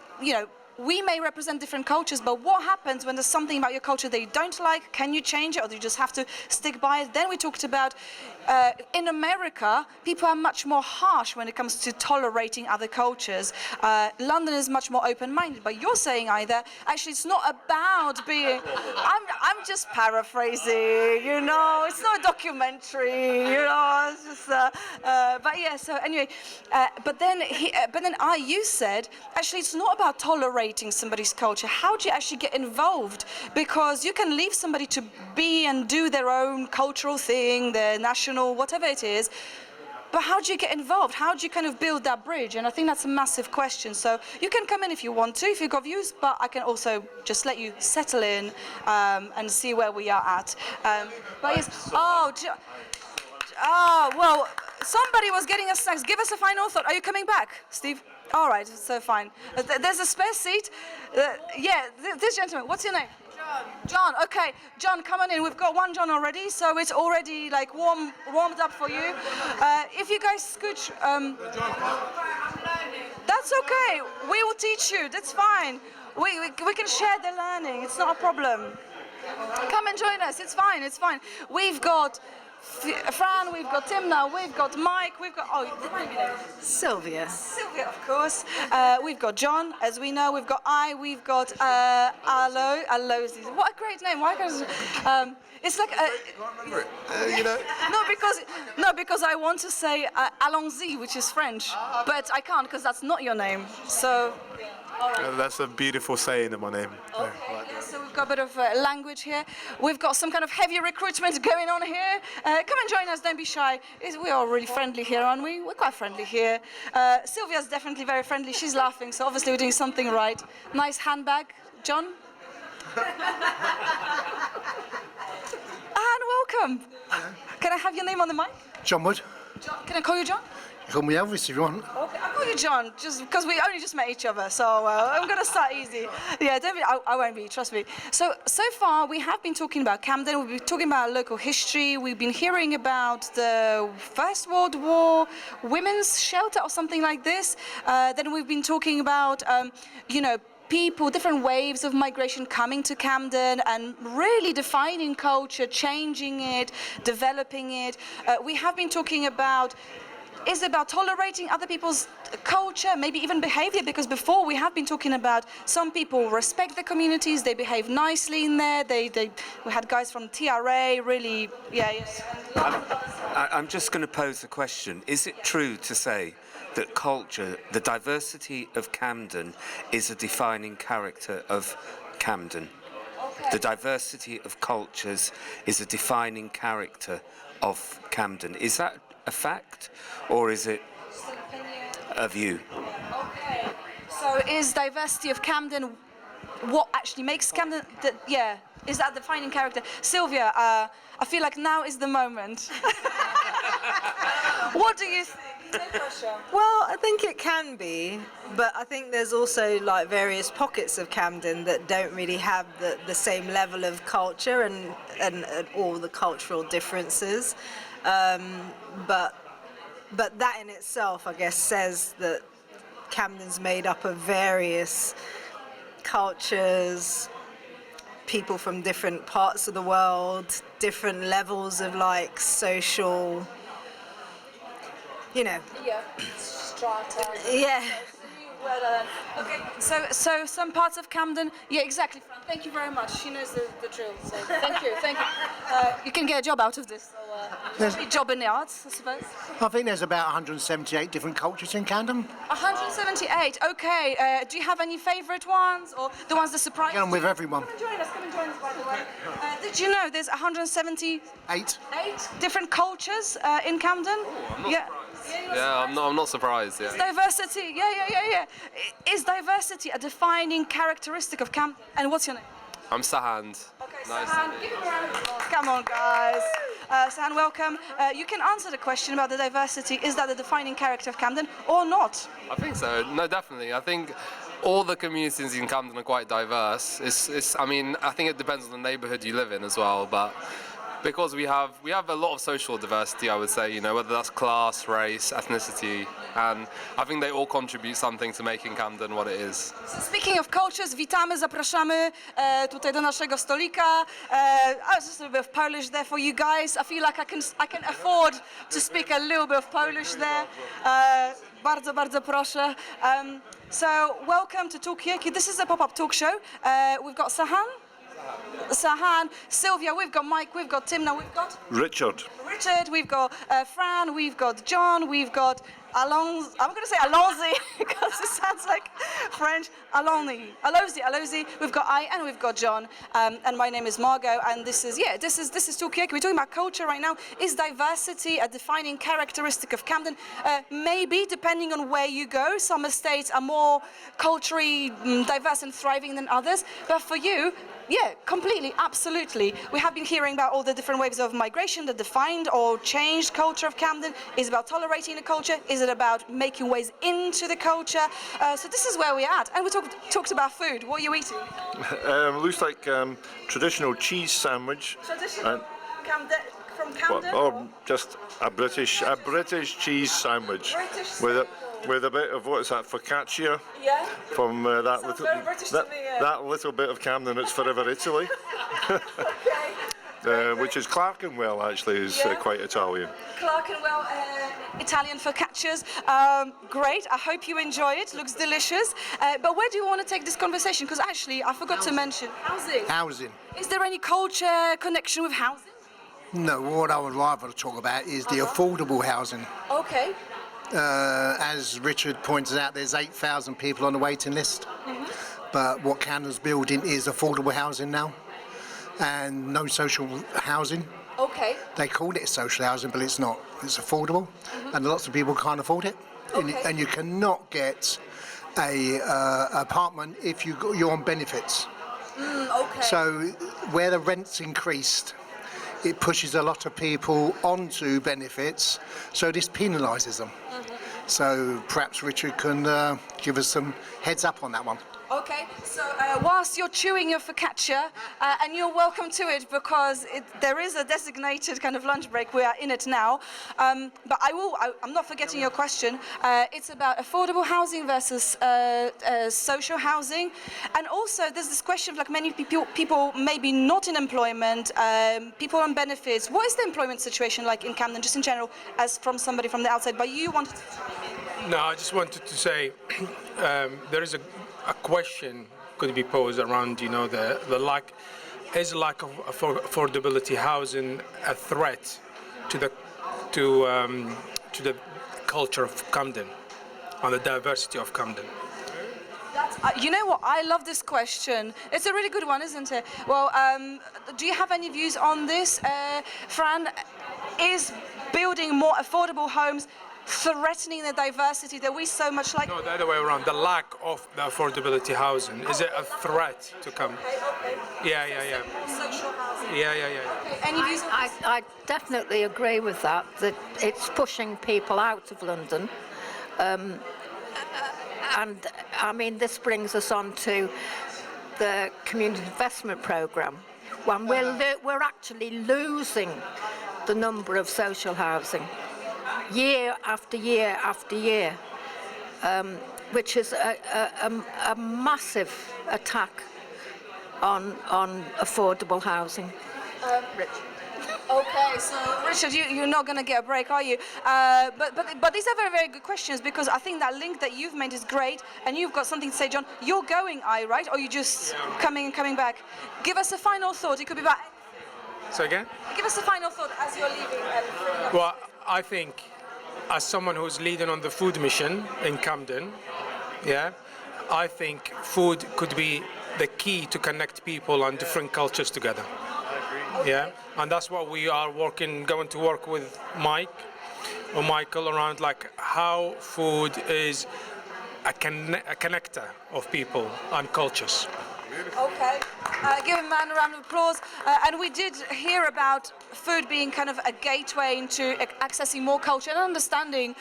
we may represent different cultures, but what happens when there's something about your culture that you don't like? Can you change it, or do you just have to stick by it? Then we talked about in America, people are much more harsh when it comes to tolerating other cultures. London is much more open-minded, but you're saying either, actually it's not about being, I'm just paraphrasing, it's not a documentary, it's just, but yeah, so anyway, but then you said, actually it's not about tolerating somebody's culture. How do you actually get involved? Because you can leave somebody to be and do their own cultural thing, their national, whatever it is, but how do you get involved? How do you kind of build that bridge? And I think that's a massive question. So you can come in if you want to, if you've got views, but I can also just let you settle in and see where we are at. But yes, well, somebody was getting us snacks. Give us a final thought. Are you coming back, Steve? All right, so fine. There's a spare seat. This gentleman, what's your name? John, okay. John, come on in. We've got one John already, so it's already like warmed up for you. If you guys scooch, that's okay. We will teach you. That's fine. We can share the learning. It's not a problem. Come and join us. It's fine. It's fine. We've got Fran, we've got Tim now, we've got Mike, we've got, Sylvia. Sylvia, of course. We've got John, as we know, we've got we've got Alo. What a great name. Why can't it's like No, because I want to say allons-y, which is French, but I can't because that's not your name. So that's a beautiful saying in my name. Okay, yeah, so we've got a bit of language here. We've got some kind of heavy recruitment going on here. Come and join us, don't be shy. We are really friendly here, aren't we? We're quite friendly here. Sylvia's definitely very friendly. She's laughing, so obviously we're doing something right. Nice handbag. John? And welcome. Can I have your name on the mic? John Wood. John, can I call you John? Call me Elvis if you want. Okay, I'll call you John, just because we only just met each other, so I'm gonna start easy. Yeah, don't be, I won't be, trust me. So far we have been talking about Camden, we've been talking about local history, we've been hearing about the First World War, women's shelter or something like this. Then we've been talking about, you know, people, different waves of migration coming to Camden and really defining culture, changing it, developing it. We have been talking about, is it about tolerating other people's culture, maybe even behavior, because before we have been talking about some people respect the communities, they behave nicely in there, we had guys from TRA really, I'm just going to pose a question. Is it true to say that culture, the diversity of Camden, is a defining character of Camden? Okay. The diversity of cultures is a defining character of Camden. Is that a fact, or is it a view? Okay. So is diversity of Camden what actually makes Camden, is that the defining character? Sylvia, I feel like now is the moment. What do you think? No pressure. Well, I think it can be, but I think there's also like various pockets of Camden that don't really have the same level of culture and all the cultural differences. But that in itself, I guess, says that Camden's made up of various cultures, people from different parts of the world, different levels of like social, you know. Yeah, strata. Yeah. Okay, so some parts of Camden, yeah, exactly. Thank you very much. She knows the drill. So thank you. You can get a job out of this. So, job in the arts, I suppose. I think there's about 178 different cultures in Camden. 178. Okay. Do you have any favourite ones, or the ones that surprise you? Get on with everyone. Come and join us. By the way. Did you know there's 178 different cultures in Camden? Yeah, I'm not surprised. Yeah. Diversity, yeah. Is diversity a defining characteristic of Camden? And what's your name? I'm Sahand. Okay, nice. Sahan, give him a round of applause. Come on, guys. Sahan, welcome. You can answer the question about the diversity. Is that the defining character of Camden or not? I think so. No, definitely. I think all the communities in Camden are quite diverse. I mean, I think it depends on the neighbourhood you live in as well, but because we have a lot of social diversity, I would say, you know, whether that's class, race, ethnicity, and I think they all contribute something to making Camden what it is. So speaking of cultures, witamy, zapraszamy tutaj do naszego stolika. Just a bit of Polish there for you guys. I feel like I can afford to speak a little bit of Polish there. Bardzo, bardzo proszę. So welcome to Talkaoke. This is a pop-up talk show. We've got Sahan, Sylvia, we've got Mike, we've got Tim, now we've got Richard, we've got Fran, we've got John, we've got Alonzi. I'm going to say Alonzi because it sounds like French. Alozi. We've got I and we've got John, and my name is Margot, and this is Talkaoke. We're talking about culture right now. Is diversity a defining characteristic of Camden? Maybe, depending on where you go. Some estates are more culturally diverse and thriving than others, but for you, yeah, completely, absolutely. We have been hearing about all the different waves of migration that defined or changed culture of Camden. Is it about tolerating the culture? Is it about making ways into the culture? So this is where we're at. And we talked about food. What are you eating? looks like traditional cheese sandwich. Traditional from Camden? Or just a British cheese sandwich with a bit of, what is that, focaccia? Yeah. From that little bit of Camden that's forever Italy. Which is Clerkenwell, actually, is quite Italian. Clerkenwell, Italian focaccias. Great, I hope you enjoy it. Looks delicious. But where do you want to take this conversation? Because actually, I forgot to mention housing. Housing. Is there any culture connection with housing? No, what I would rather talk about is the affordable housing. Okay. As Richard pointed out, there's 8,000 people on the waiting list. But what Camden's building is affordable housing now, and no social housing. Okay. They call it social housing, but it's not. It's affordable, and lots of people can't afford it. Okay. And you cannot get a apartment if you're on benefits. Okay. So where the rent's increased, it pushes a lot of people onto benefits, so this penalises them. So perhaps Richard can give us some heads up on that one. Okay, so whilst you're chewing your focaccia, and you're welcome to it because there is a designated kind of lunch break, we are in it now, but I'm not forgetting your question. It's about affordable housing versus social housing, and also there's this question of like many people maybe not in employment, people on benefits. What is the employment situation like in Camden, just in general, as from somebody from the outside? But you wanted to... No, I just wanted to say there is a question could be posed around, you know, the lack of affordability housing a threat to the culture of Camden and the diversity of Camden? You know what? I love this question. It's a really good one, isn't it? Well, do you have any views on this, Fran? Is building more affordable homes threatening the diversity that we so much like? No, the other way around. The lack of the affordability housing, is it a threat to come? Yeah. Social housing. Yeah. Okay, any views on this? I definitely agree with that it's pushing people out of London. And I mean, this brings us on to the community investment programme. When we're actually losing the number of social housing year after year after year, which is a massive attack on affordable housing. Okay, so Richard, you're not going to get a break, are you? But these are very, very good questions, because I think that link that you've made is great, and you've got something to say, John. You're going, right? Or are you just coming back? Give us a final thought. It could be about... So again? Give us a final thought as you're leaving. Well, I think, as someone who's leading on the food mission in Camden, I think food could be the key to connect people and different cultures together. Yeah, and that's what we are going to work with Michael around, like how food is a connector of people and cultures. Okay, give a man a round of applause. And we did hear about food being kind of a gateway into accessing more culture and understanding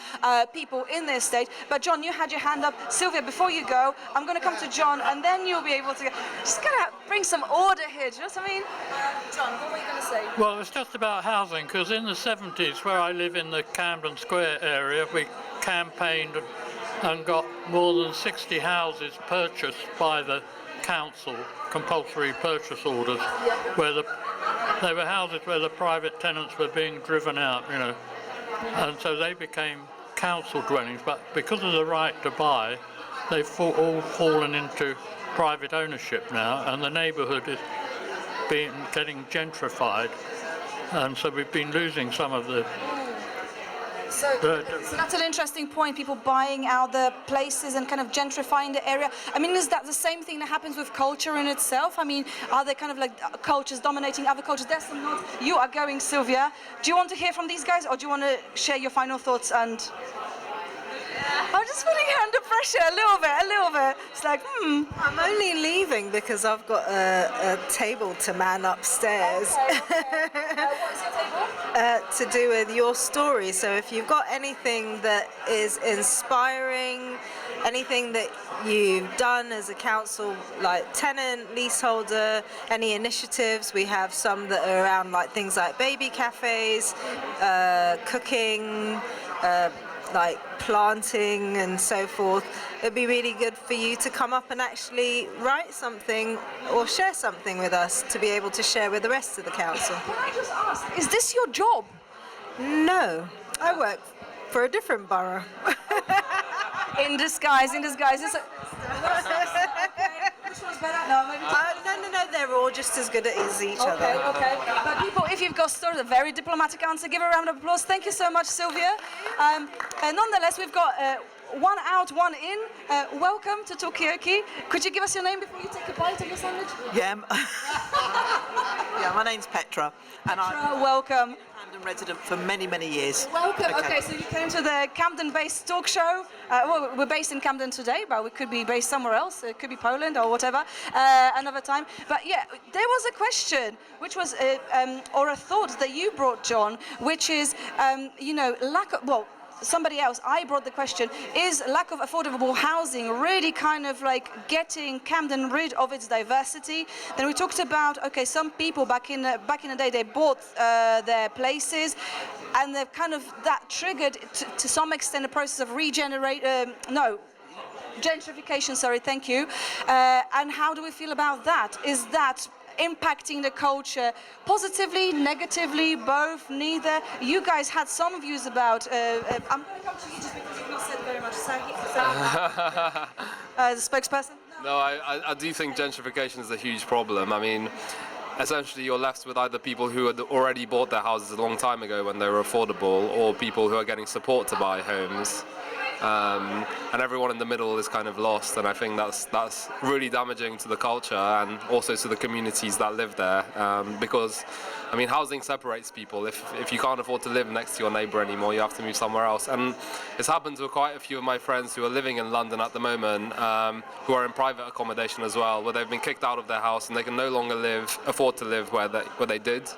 people in this state. But John, you had your hand up. Sylvia, before you go, I'm going to come to John, and then you'll be able to just kind of bring some order here. Do you know what I mean? John, what were you going to say? Well, it's just about housing, because in the 70s, where I live in the Camden Square area, we campaigned and got more than 60 houses purchased by the council, compulsory purchase orders, where they were houses where the private tenants were being driven out, you know, and so they became council dwellings. But because of the right to buy, they've all fallen into private ownership now, and the neighbourhood is getting gentrified, and so we've been losing some of the... So that's an interesting point, people buying out the places and kind of gentrifying the area. I mean, is that the same thing that happens with culture in itself? I mean, are there kind of like cultures dominating other cultures? There's some nods. You are going, Sylvia. Do you want to hear from these guys, or do you want to share your final thoughts? And I'm just feeling under pressure a little bit. It's like, I'm only leaving because I've got a table to man upstairs. Okay. What is your table? To do with your story. So if you've got anything that is inspiring, anything that you've done as a council, like tenant, leaseholder, any initiatives, we have some that are around like things like baby cafes, cooking, like planting and so forth. It'd be really good for you to come up and actually write something or share something with us to be able to share with the rest of the council. Can I just ask, is this your job? No, I work for a different borough. In disguise. Which one's better? No, maybe. No, they're all just as good as each other. Okay. But people, if you've got stories, a very diplomatic answer, give a round of applause. Thank you so much, Sylvia. And nonetheless, we've got one out, one in. Welcome to Talkaoke. Could you give us your name before you take a bite of your sandwich? Yeah, my name's Petra, and I'm welcome. a Camden resident for many, many years. Welcome. Okay, so you came to the Camden-based talk show. Well, we're based in Camden today, but we could be based somewhere else. It could be Poland or whatever, another time. But yeah, there was a question, which was, or a thought that you brought, John, which is, lack of, somebody else, I brought the question, is lack of affordable housing really kind of like getting Camden rid of its diversity? Then we talked about, okay, some people back in the day, they bought their places, and they've kind of, that triggered to some extent a process of gentrification, sorry, thank you. And how do we feel about that? Is that impacting the culture positively, negatively, both, neither? You guys had some views about, I'm going to come to you just because you've not said very much. The spokesperson? No, I do think gentrification is a huge problem. I mean, essentially you're left with either people who had already bought their houses a long time ago when they were affordable, or people who are getting support to buy homes. And everyone in the middle is kind of lost, and I think that's really damaging to the culture and also to the communities that live there, because I mean, housing separates people. If you can't afford to live next to your neighbour anymore, you have to move somewhere else. And it's happened to quite a few of my friends who are living in London at the moment, who are in private accommodation as well, where they've been kicked out of their house and they can no longer afford to live where they did.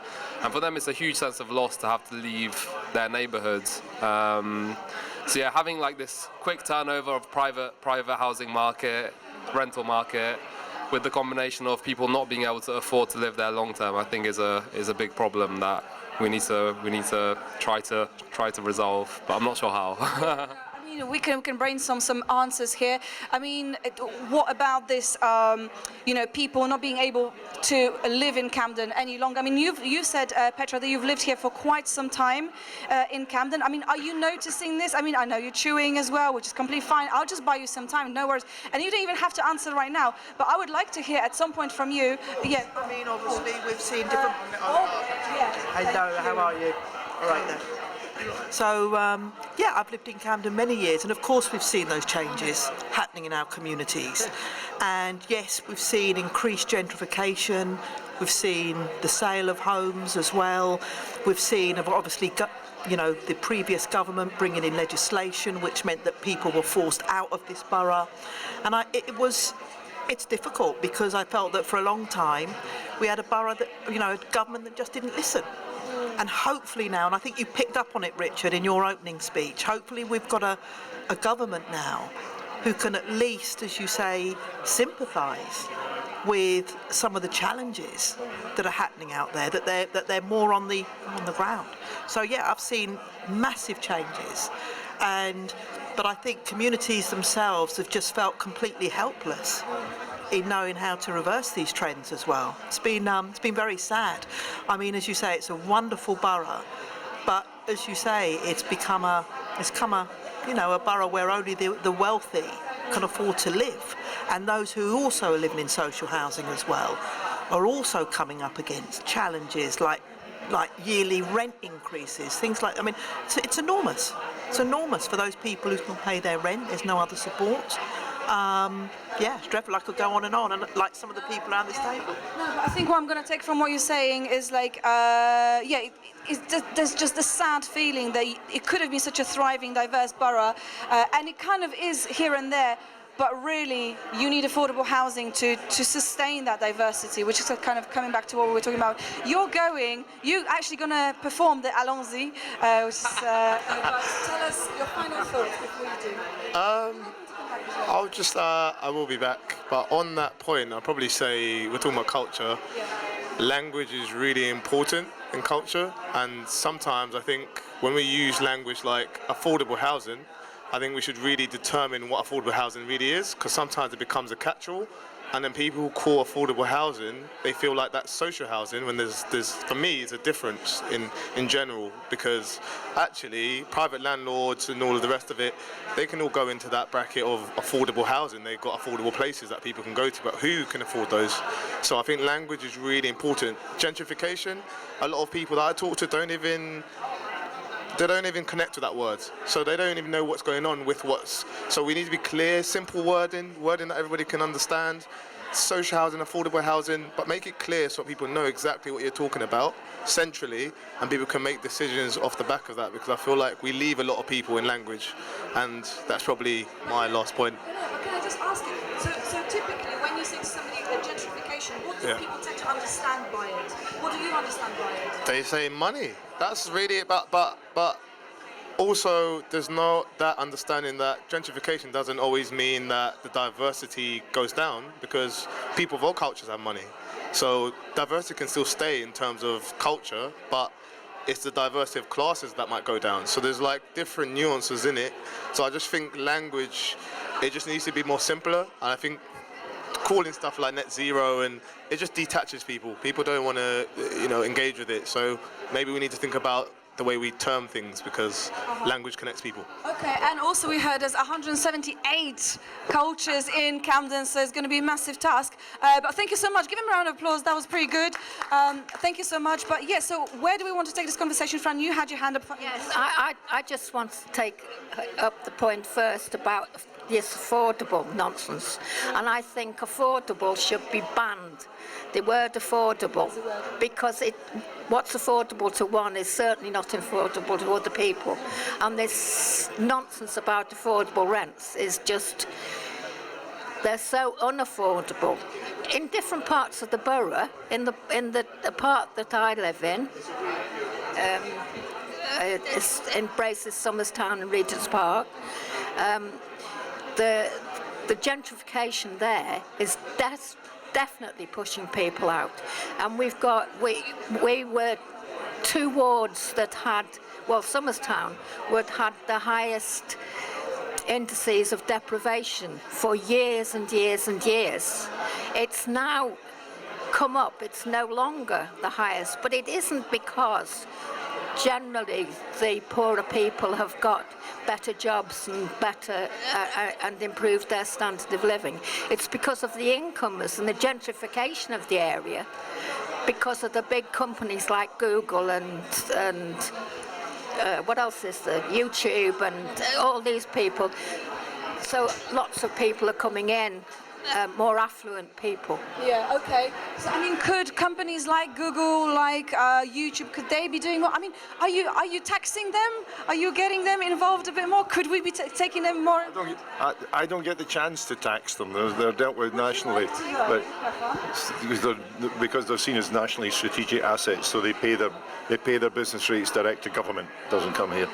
And for them, it's a huge sense of loss to have to leave their neighbourhoods. So yeah, having like this quick turnover of private housing market, rental market, with the combination of people not being able to afford to live there long term, I think is a big problem that we need to try to resolve. But I'm not sure how. I mean, we can brainstorm some answers here. I mean, what about this? People not being able to live in Camden any longer. I mean, you said, Petra, that you've lived here for quite some time in Camden. I mean, are you noticing this? I mean, I know you're chewing as well, which is completely fine. I'll just buy you some time, no worries. And you don't even have to answer right now. But I would like to hear at some point from you. Yeah. I mean, obviously, we've seen different. Hello, how are you? All right then. So, yeah, I've lived in Camden many years, and of course we've seen those changes happening in our communities. And yes, we've seen increased gentrification, we've seen the sale of homes as well, we've seen, obviously, the previous government bringing in legislation which meant that people were forced out of this borough. And it's difficult because I felt that for a long time we had a borough that, a government that just didn't listen. And hopefully now, and I think you picked up on it, Richard, in your opening speech, hopefully we've got a government now who can at least, as you say, sympathise with some of the challenges that are happening out there, that they're more on the ground. So yeah, I've seen massive changes, but I think communities themselves have just felt completely helpless in knowing how to reverse these trends as well. It's been very sad. I mean, as you say, it's a wonderful borough, but as you say, it's become a borough where only the wealthy can afford to live, and those who also are living in social housing as well are also coming up against challenges like yearly rent increases, things like. I mean, it's enormous. It's enormous for those people who can pay their rent. There's no other support. It's dreadful. I could go on, and like some of the people around this table. No, but I think what I'm going to take from what you're saying is like, there's just a sad feeling that it could have been such a thriving, diverse borough, and it kind of is here and there. But really, you need affordable housing to sustain that diversity, which is kind of coming back to what we were talking about. You're actually going to perform the Allons-y, which is, tell us your final thoughts before you do. I will be back, but on that point, I'll probably say, we're talking about culture. Language is really important in culture, and sometimes I think when we use language like affordable housing, I think we should really determine what affordable housing really is, because sometimes it becomes a catch-all, and then people who call affordable housing, they feel like that's social housing, when there's for me, it's a difference in general, because actually private landlords and all of the rest of it, they can all go into that bracket of affordable housing. They've got affordable places that people can go to, but who can afford those? So I think language is really important. Gentrification, a lot of people that I talk to don't even connect to that word. So they don't even know what's going on with so we need to be clear, simple wording that everybody can understand. Social housing, affordable housing, but make it clear so people know exactly what you're talking about centrally, and people can make decisions off the back of that, because I feel like we leave a lot of people in language, and that's probably my last point. But can I just ask you, so typically when you say to somebody gentrification, what do people tend to understand by it? What do you understand by it? They say money. That's really about, but also, there's not that understanding that gentrification doesn't always mean that the diversity goes down, because people of all cultures have money. So diversity can still stay in terms of culture, but it's the diversity of classes that might go down. So there's like different nuances in it. So I just think language, it just needs to be more simpler. And I think calling stuff like net zero, and it just detaches people. People don't want to, engage with it. So maybe we need to think about the way we term things, because language connects people. Okay, and also we heard there's 178 cultures in Camden, so it's going to be a massive task. But thank you so much. Give him a round of applause. That was pretty good. Thank you so much. But yeah, so where do we want to take this conversation from? You had your hand up. Yes, I just want to take up the point first about this affordable nonsense. And I think affordable should be banned. The word affordable, because what's affordable to one is certainly not affordable to other people. And this nonsense about affordable rents is just, they're so unaffordable. In different parts of the borough, in the part that I live in, it embraces Somerstown and Regent's Park, the gentrification there is definitely pushing people out, and we were two wards that had, well, Somerstown had the highest indices of deprivation for years and years and years. It's now come up, it's no longer the highest, but it isn't because generally the poorer people have got better jobs and and improved their standard of living. It's because of the incomers and the gentrification of the area, because of the big companies like Google and what else is there? YouTube and all these people. So lots of people are coming in. More affluent people. Yeah, okay. So, I mean, could companies like Google, like YouTube, could they be doing more? I mean, are you taxing them? Are you getting them involved a bit more? Could we be taking them more? I don't get the chance to tax them. They're dealt with nationally, but because they're seen as nationally strategic assets, so they pay their business rates direct to government. Doesn't come here.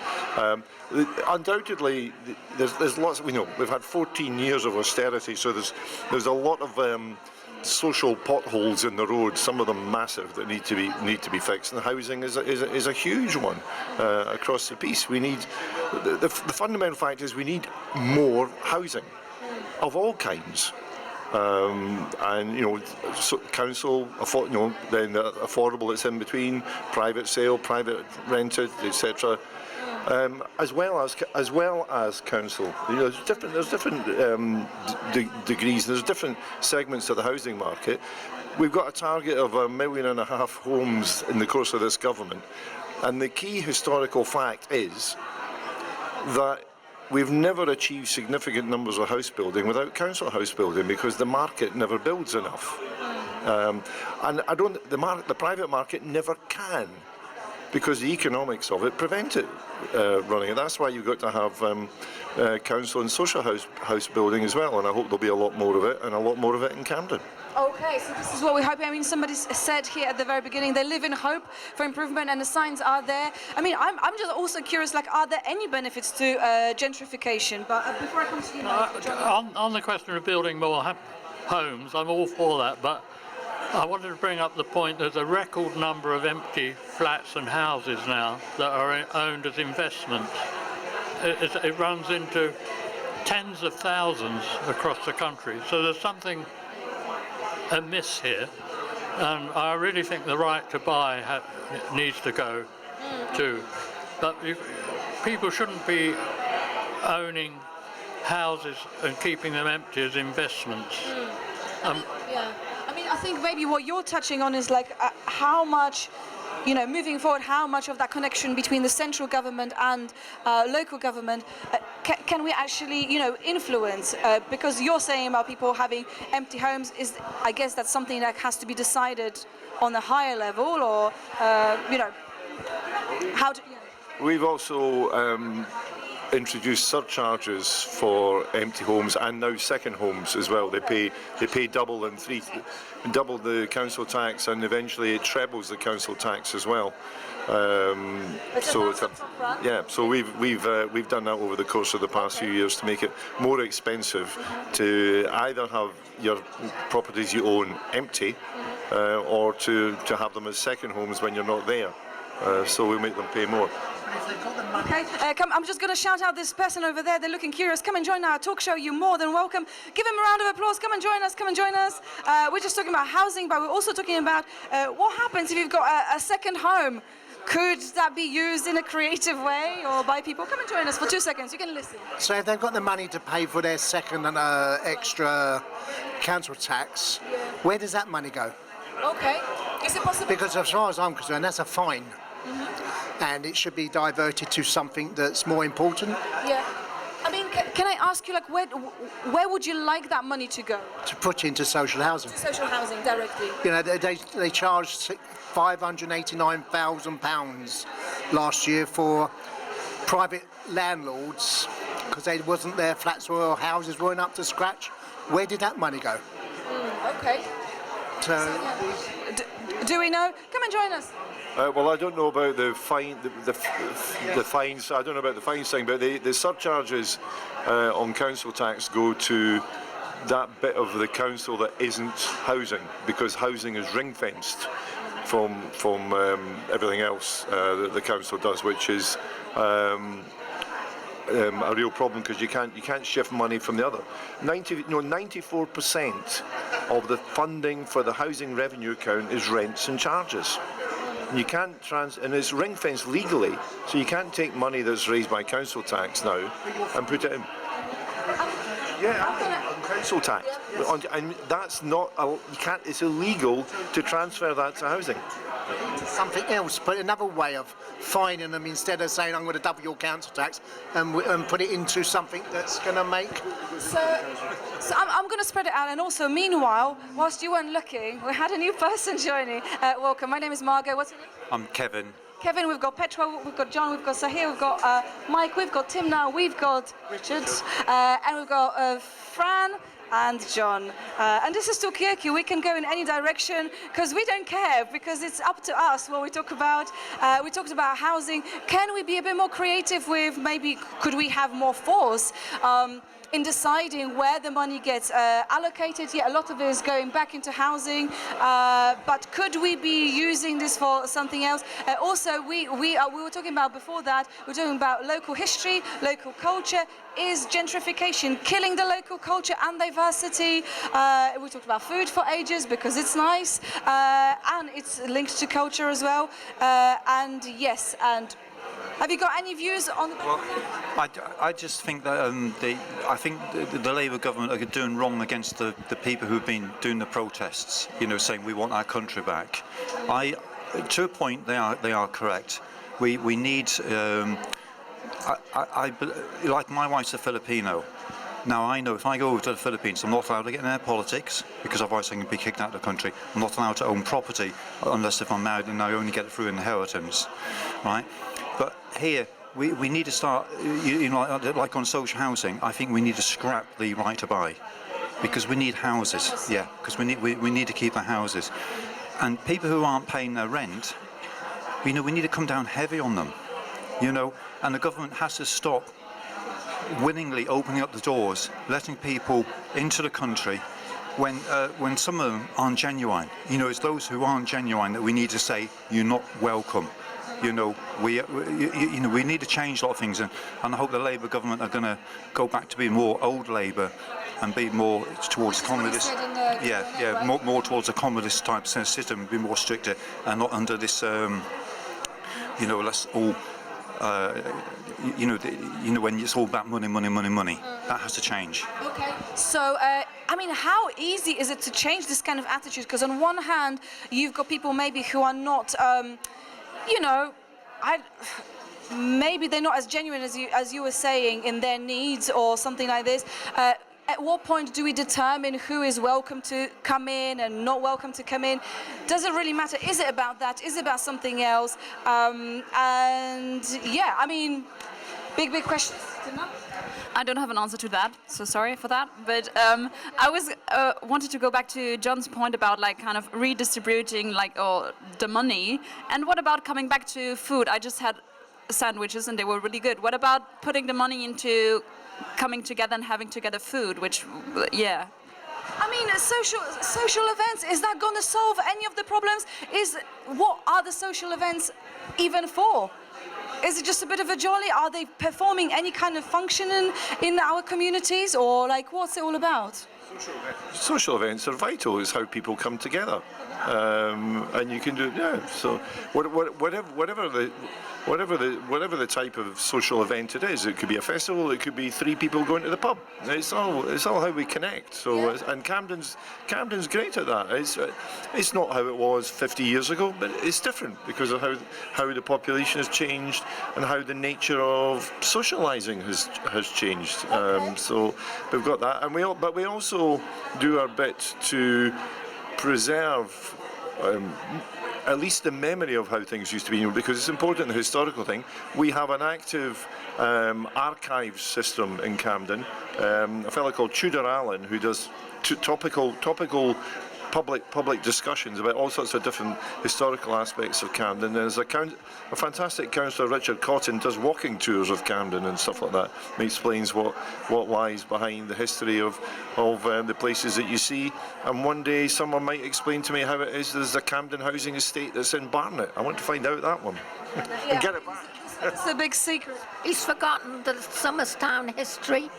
Undoubtedly, there's lots. We've had 14 years of austerity, so there's a lot of social potholes in the road. Some of them massive that need to be fixed. And housing is a huge one across the piece. We need the fundamental fact is we need more housing of all kinds. Council, then the affordable that's in between, private sale, private rented, etc. As well as council. There's different degrees. There's different segments of the housing market. We've got a target of 1.5 million homes in the course of this government, and the key historical fact is that we've never achieved significant numbers of house building without council house building, because the market never builds enough, and the private market never can, because the economics of it prevent it running. And that's why you've got to have council and social house building as well, and I hope there'll be a lot more of it, and a lot more of it in Camden. Okay, so this is what we're hoping. I mean, somebody said here at the very beginning, they live in hope for improvement, and the signs are there. I mean, I'm just also curious, like, are there any benefits to gentrification? But before I come to you, on the question of building more homes, I'm all for that, but I wanted to bring up the point there's a record number of empty flats and houses now that are owned as investments. It runs into tens of thousands across the country, so there's something amiss here, and I really think the right to buy needs to go too. But people shouldn't be owning houses and keeping them empty as investments. I think maybe what you're touching on is like how much, moving forward, how much of that connection between the central government and local government can we actually, influence? Because you're saying about people having empty homes, I guess that's something that has to be decided on a higher level, or, how do... We've also introduced surcharges for empty homes and now second homes as well. They pay double the council tax, and eventually it trebles the council tax as well. So we've done that over the course of the past few years to make it more expensive to either have your properties you own empty or to have them as second homes when you're not there. So we make them pay more. Okay, I'm just going to shout out this person over there. They're looking curious. Come and join our talk show. You're more than welcome. Give them a round of applause. Come and join us. Come and join us. We're just talking about housing, but we're also talking about what happens if you've got a second home. Could that be used in a creative way or by people? Come and join us for 2 seconds. You can listen. So if they've got the money to pay for their second and extra council tax, where does that money go? Okay. Is it possible? Because as far as I'm concerned, that's a fine. And it should be diverted to something that's more important. Yeah. I mean, can I ask you, like, where would you like that money to go? To put into social housing. To social housing directly. You know, they charged £589,000 last year for private landlords because they wasn't their flats or houses weren't up to scratch. Where did that money go? Okay. So do we know? Come and join us. Well, I don't know about the fine, the fines. I don't know about the fines thing, but the surcharges on council tax go to that bit of the council that isn't housing, because housing is ring fenced from everything else that the council does, which is a real problem because you can't shift money from the other. 94% of the funding for the housing revenue account is rents and charges. And you can't and it's ring fenced legally, so you can't take money that's raised by council tax now and put it in. Yeah, on council tax, and that's not. You can't. It's illegal to transfer that to housing. Something else, but another way of fining them instead of saying I'm going to double your council tax and put it into something that's going to make. So I'm going to spread it out, and also meanwhile, whilst you weren't looking, we had a new person joining. Welcome. My name is Margot. What's your name? I'm Kevin. Kevin, we've got Petra, we've got John, we've got Sahir, we've got Mike, we've got Tim now, we've got Richard, and we've got Fran and John. And this is Talkaoke. We can go in any direction because we don't care, because it's up to us what we talk about. We talked about housing. Can we be a bit more creative with maybe, could we have more force in deciding where the money gets allocated? Yeah, a lot of it is going back into housing, but could we be using this for something else? Also, we were talking about before that, we were talking about local history, local culture. Is gentrification killing the local culture and diversity? We talked about food for ages because it's nice, and it's linked to culture as well. And yes, and have you got any views on the... Well, I just think that I think the Labour government are doing wrong against the people who've been doing the protests, you know, saying we want our country back. To a point, they are correct. We need... like my wife's a Filipino. Now I know if I go over to the Philippines, I'm not allowed to get in their politics because otherwise I can be kicked out of the country. I'm not allowed to own property unless if I'm married and I only get it through inheritance, right? But here we need to start, you know, like on social housing. I think we need to scrap the right to buy because we need houses. Yeah, because we need to keep our houses, and people who aren't paying their rent, you know, we need to come down heavy on them. You know, and the government has to stop willingly opening up the doors, letting people into the country when some of them aren't genuine. You know, it's those who aren't genuine that we need to say you're not welcome. You know, we need to change a lot of things, and I hope the Labour government are going to go back to being more old Labour and be more towards communist. More towards a communist type system, be more stricter, and not under this. You know, let's all. You know, when it's all about money, that has to change. Okay. So, I mean, how easy is it to change this kind of attitude? Because on one hand, you've got people maybe who are not, you know, maybe they're not as genuine as you were saying in their needs or something like this. At what point do we determine who is welcome to come in and not welcome to come in? Does it really matter? Is it about that? Is it about something else? And yeah, I mean, Big question. I don't have an answer to that, so sorry for that. But I was wanted to go back to John's point about like kind of redistributing like the money. And what about coming back to food? I just had sandwiches and they were really good. What about putting the money into coming together and having together food? Which, yeah. I mean, social events, is that going to solve any of the problems? What are the social events even for? Is it just a bit of a jolly? Are they performing any kind of function in our communities, or like what's it all about? Social events are vital. It's how people come together, and you can do So whatever the type of social event it is, it could be a festival, it could be 3 people going to the pub. It's all how we connect. So and Camden's great at that. It's not how it was 50 years ago, but it's different because of how the population has changed and how the nature of socialising has changed. So we've got that, and we also do our bit to preserve at least the memory of how things used to be, because it's important, the historical thing. We have an active archives system in Camden. A fellow called Tudor Allen, who does topical public discussions about all sorts of different historical aspects of Camden. There's a fantastic councillor, Richard Cotton, does walking tours of Camden and stuff like that. He explains what lies behind the history of the places that you see. And one day someone might explain to me how it is there's a Camden housing estate that's in Barnet. I want to find out that one and get it back. It's a big secret. He's forgotten the Somerstown history.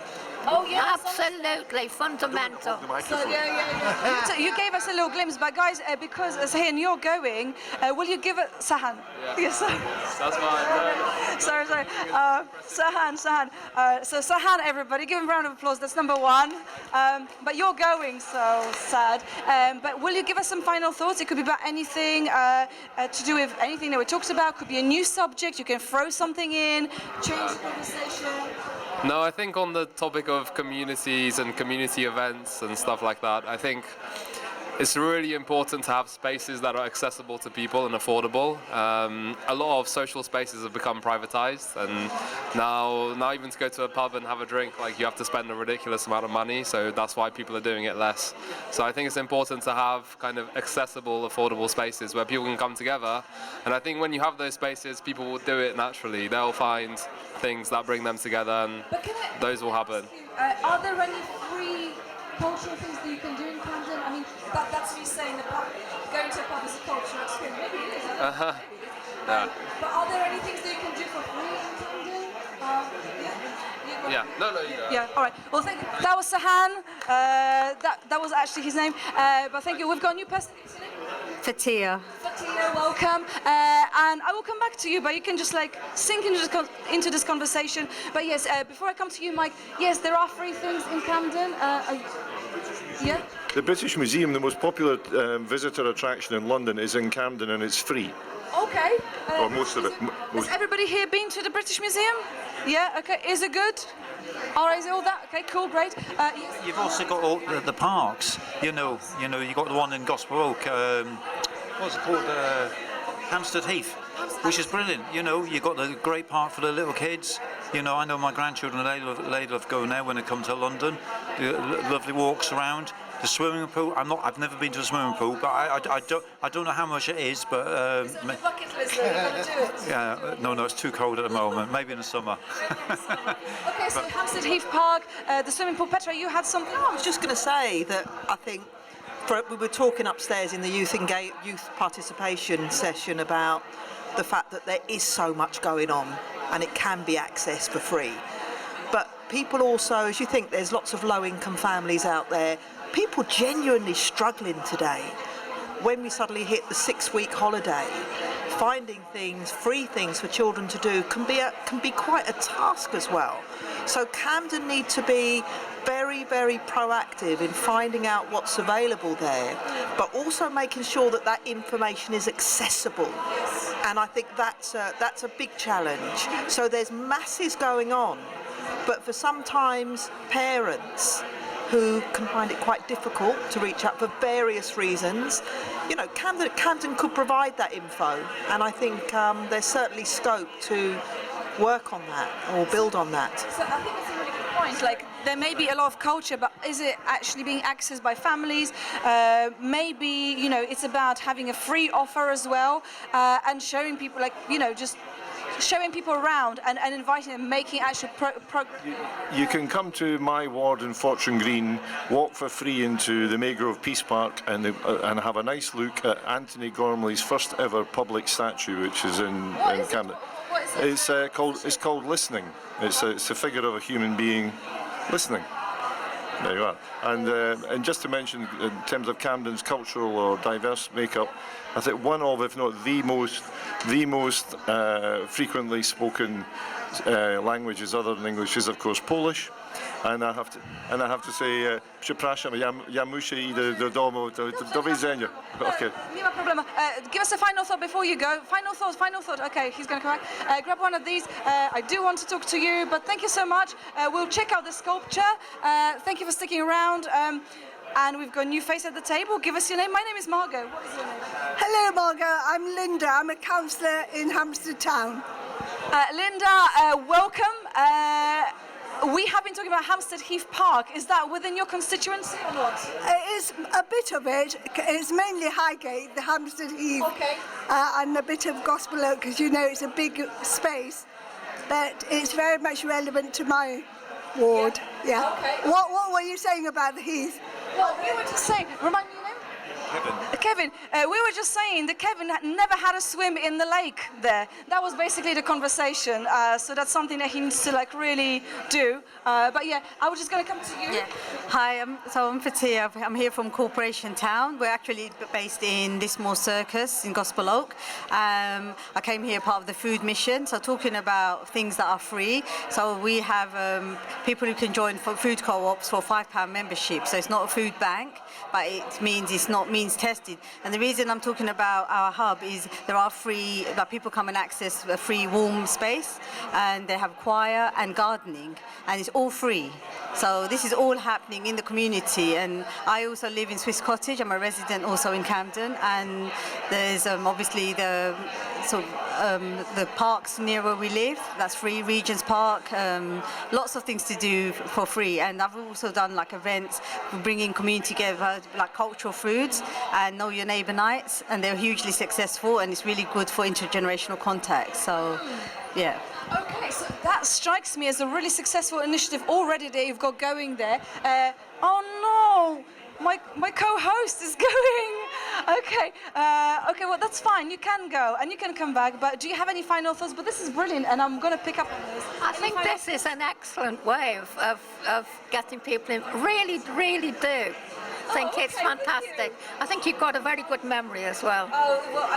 Oh yeah, absolutely fundamental. So, yeah. You gave us a little glimpse, but guys, because Sahan, you're going, will you give it Sahan? Yeah. Yes, sir. That's fine. Sorry. Sahan. So Sahan, everybody, give him a round of applause. That's number 1. But you're going, so sad. But will you give us some final thoughts? It could be about anything to do with anything that we talked about. Could be a new subject. You can throw something in, change the conversation. No, I think on the topic of communities and community events and stuff like that, I think it's really important to have spaces that are accessible to people and affordable. A lot of social spaces have become privatized, and now even to go to a pub and have a drink, like you have to spend a ridiculous amount of money, so that's why people are doing it less. So I think it's important to have kind of accessible, affordable spaces where people can come together, and I think when you have those spaces, people will do it naturally. They'll find things that bring them together, and those will happen. Are there any free cultural things that you can do in Camden? I mean, that's me saying the pub, going to a pub is a cultural experience. Maybe it is. Yeah. But are there any things that you can do for free in Camden? Yeah. No, you go. Yeah. All right. Well, thank you. That was Sahan. That was actually his name. But thank you. We've got a new person. Fatia. Fatia, welcome. And I will come back to you, but you can just like sink into this conversation. But yes, before I come to you, Mike, yes, there are free things in Camden. Yeah? The British Museum, the most popular visitor attraction in London, is in Camden, and it's free. Okay. Or most of it. Has everybody here been to the British Museum? Yeah, okay. Is it good? All right, is it all that? Okay, cool, great. Yes. You've also got all the parks. You know, you got the one in Gospel Oak. What's it called? Hampstead Heath, which is brilliant. You know, you got the great park for the little kids. You know, I know my grandchildren, they love going there when they come to London. Lovely walks around. The swimming pool. I've never been to a swimming pool, but I don't know how much it is. But it's on the bucket list. You've got to do it. Yeah, no, it's too cold at the moment. Maybe in the summer. Okay, so Hampstead Heath Park, the swimming pool. Petra, you had something. I was just going to say that I think we were talking upstairs in the youth participation session about the fact that there is so much going on and it can be accessed for free. But people also, as you think, there's lots of low-income families out there. People genuinely struggling today. When we suddenly hit the 6-week holiday, finding free things for children to do can be quite a task as well. So Camden need to be very, very proactive in finding out what's available there, but also making sure that that information is accessible. And I think that's a big challenge. So there's masses going on, but for sometimes parents who can find it quite difficult to reach out for various reasons, you know, Camden could provide that info, and I think there's certainly scope to work on that or build on that. So I think it's a really good point. Like, there may be a lot of culture, but is it actually being accessed by families? Maybe, you know, it's about having a free offer as well, and showing people, like, you know, just showing people around and inviting them, making actual You can come to my ward in Fortune Green, walk for free into the Maygrove Peace Park and have a nice look at Anthony Gormley's first ever public statue, which is in Camden. It's called Listening. It's a figure of a human being listening. There you are. And just to mention, in terms of Camden's cultural or diverse makeup, I think one of, if not the most frequently spoken languages other than English is, of course, Polish. And I have to say, przepraszam, ja muszę iść do domu, do widzenia. Okay. Nie ma problemu. Give us a final thought before you go. Final thought. Okay, he's going to come back. Grab one of these. I do want to talk to you, but thank you so much. We'll check out the sculpture. Thank you for sticking around. And we've got a new face at the table. Give us your name. My name is Margot. What is your name? Hello, Margot. I'm Linda. I'm a councillor in Hampstead Town. Linda, welcome. We have been talking about Hampstead Heath Park. Is that within your constituency or not? It is a bit of it. It's mainly Highgate, the Hampstead Heath, and a bit of Gospel Oak, because you know it's a big space. But it's very much relevant to my ward. Yeah. Okay. What were you saying about the Heath? Well, we were just saying. Remind me your name. Kevin, we were just saying that Kevin never had a swim in the lake there. That was basically the conversation. So that's something that he needs to like really do. But yeah, I was just going to come to you. Yeah. Hi, I'm Fatia. I'm here from Corporation Town. We're actually based in Lismore Circus in Gospel Oak. I came here part of the food mission, so talking about things that are free. So we have people who can join for food co-ops for £5 membership. So it's not a food bank, but it means it's not means tested. And the reason I'm talking about our hub is there are free, that people come and access a free warm space, and they have choir and gardening, and it's all free. So this is all happening in the community. And I also live in Swiss Cottage. I'm a resident also in Camden, and there's obviously the parks near where we live. That's free. Regent's Park. Lots of things to do for free. And I've also done like events bringing community together, like cultural foods and Know Your Neighbour nights, and they're hugely successful, and it's really good for intergenerational contact. So, yeah. Okay, so that strikes me as a really successful initiative already that you've got going there. Oh no, my co-host is going. Okay, okay, well that's fine. You can go and you can come back. But do you have any final thoughts? But this is brilliant, and I'm going to pick up on this. I think this is an excellent way of getting people in. Really, really do. I think it's fantastic. I think you've got a very good memory as well. Oh, well,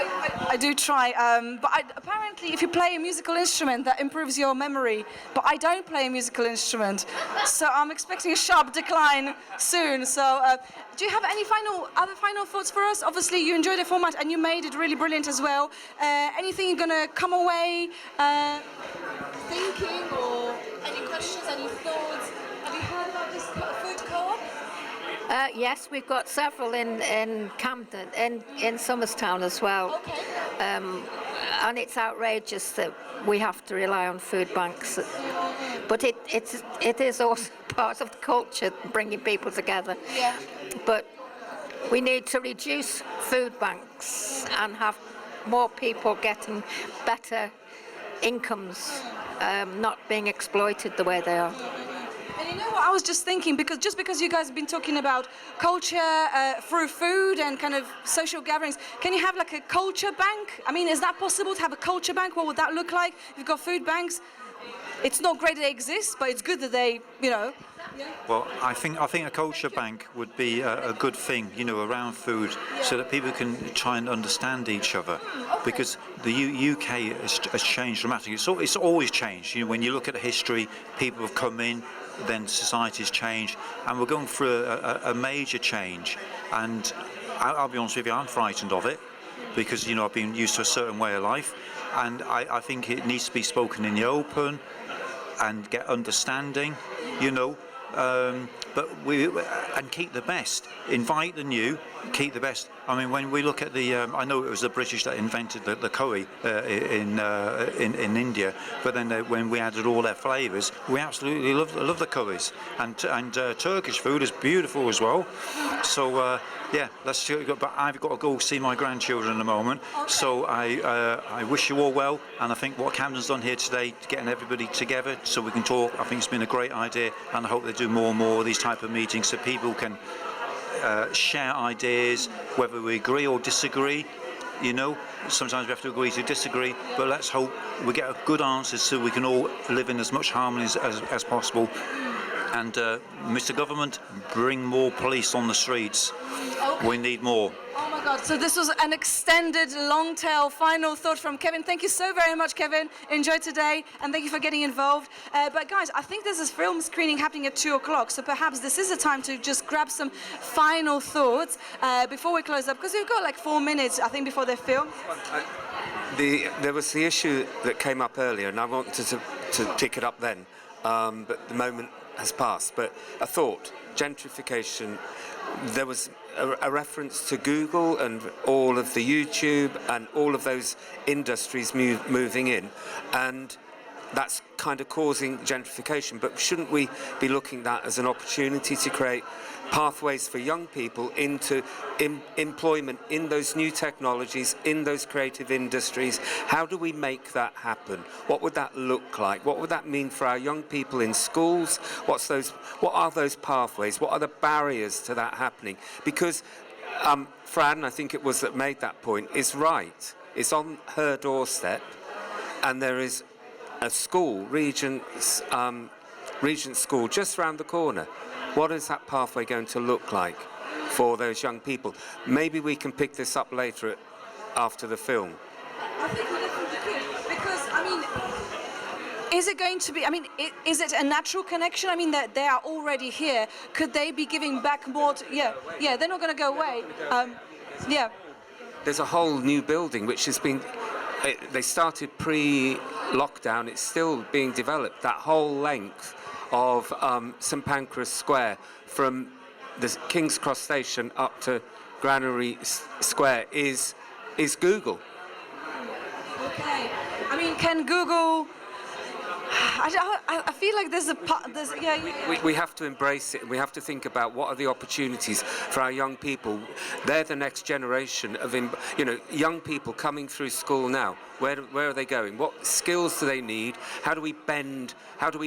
I do try. But apparently, if you play a musical instrument, that improves your memory. But I don't play a musical instrument, so I'm expecting a sharp decline soon. So, do you have any other final thoughts for us? Obviously, you enjoyed the format and you made it really brilliant as well. Anything you're gonna come away thinking, or any questions, any thoughts? Have you heard about this food co-op? Yes, we've got several in Camden, in Somerstown as well. Okay. And it's outrageous that we have to rely on food banks. But it is also part of the culture, bringing people together. Yeah. But we need to reduce food banks and have more people getting better incomes, not being exploited the way they are. And you know what I was just thinking, because you guys have been talking about culture through food and kind of social gatherings, can you have like a culture bank? I mean, is that possible to have a culture bank? What would that look like? You've got food banks. It's not great that they exist, but it's good that they, you know. Well, I think a culture bank would be a good thing, you know, around food, so that people can try and understand each other. Because the UK has changed dramatically. It's always changed. You know, when you look at history, people have come in, then society's changed, and we're going through a major change. And I'll be honest with you, I'm frightened of it, because, you know, I've been used to a certain way of life, and I think it needs to be spoken in the open and get understanding, you know. But and keep the best. Invite the new, keep the best. I mean, when we look at the, I know it was the British that invented the curry in India, but then when we added all their flavours, we absolutely love the curries. And Turkish food is beautiful as well. So yeah, let's see. But I've got to go see my grandchildren in a moment. Okay. So I wish you all well, and I think what Camden's done here today, getting everybody together so we can talk, I think it's been a great idea, and I hope they do more and more of these type of meetings so people can share ideas, whether we agree or disagree. You know, sometimes we have to agree to disagree, but let's hope we get good answers so we can all live in as much harmony as possible. And Mr. Government, bring more police on the streets. Okay. We need more. Oh my God, so this was an extended, long tail final thought from Kevin. Thank you so very much, Kevin. Enjoy today, and thank you for getting involved. But guys, I think there's a film screening happening at 2 o'clock, so perhaps this is a time to just grab some final thoughts before we close up, because we've got like 4 minutes, I think, before the film. There was the issue that came up earlier, and I wanted to pick it up then, but the moment has passed. But a thought, gentrification, there was a reference to Google and all of the YouTube and all of those industries moving in, and that's kind of causing gentrification. But shouldn't we be looking at that as an opportunity to create pathways for young people into employment in those new technologies, in those creative industries? How do we make that happen? What would that look like? What would that mean for our young people in schools? What are those pathways? What are the barriers to that happening? Because Fran, I think it was that made that point, is right. It's on her doorstep, and there is a school, Regent School, just round the corner. What is that pathway going to look like for those young people? Maybe we can pick this up later after the film. I think we definitely could, because, I mean, is it going to be, I mean, is it a natural connection? I mean, they are already here. Could they be giving back more to, yeah, they're not going to go away. Yeah. There's a whole new building which has been, they started pre-lockdown, it's still being developed. That whole length of St Pancras Square from the King's Cross station up to Granary Square is Google. Okay. I mean, can Google... I feel like there's We have to embrace it. We have to think about what are the opportunities for our young people. They're the next generation of, young people coming through school now. Where are they going? What skills do they need? How do we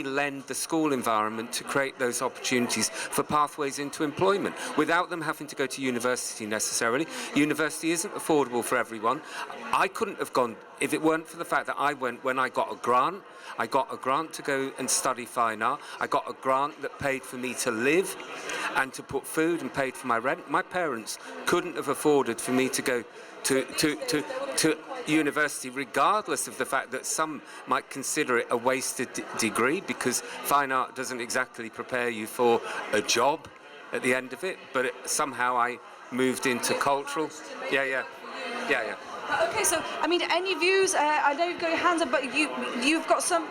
lend the school environment to create those opportunities for pathways into employment without them having to go to university necessarily? University isn't affordable for everyone. I couldn't have gone if it weren't for the fact that I went when I got a grant. I got a grant to go and study fine art. I got a grant that paid for me to live and to put food and paid for my rent. My parents couldn't have afforded for me to go to university, regardless of the fact that some might consider it a wasted degree, because fine art doesn't exactly prepare you for a job at the end of it. But somehow I moved into cultural. Yeah. Okay, so, I mean, any views? I know you've got your hands up, but you've got some...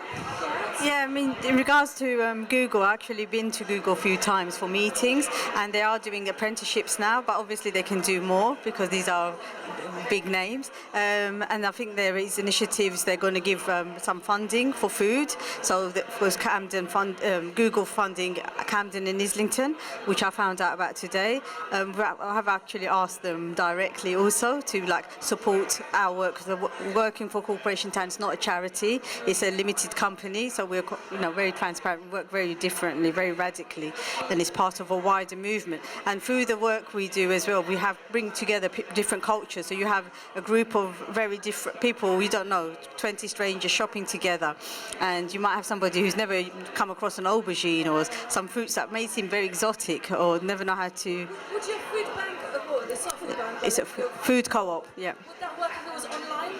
Yeah, I mean, in regards to Google, I've actually been to Google a few times for meetings, and they are doing apprenticeships now, but obviously they can do more because these are big names. And I think there is initiatives, they're going to give some funding for food. So that was Google funding Camden and Islington, which I found out about today. I have actually asked them directly also to support our work. Working for Corporation Town is not a charity, it's a limited company, so we're very transparent, we work very differently, very radically, and it's part of a wider movement. And through the work we do as well, we bring together different cultures. So you have a group of very different people, you don't know, 20 strangers shopping together, and you might have somebody who's never come across an aubergine or some fruits that may seem very exotic or never know how to... Would your food bank... it's not food bank. It's a food co-op, yeah. Would that work if it was online?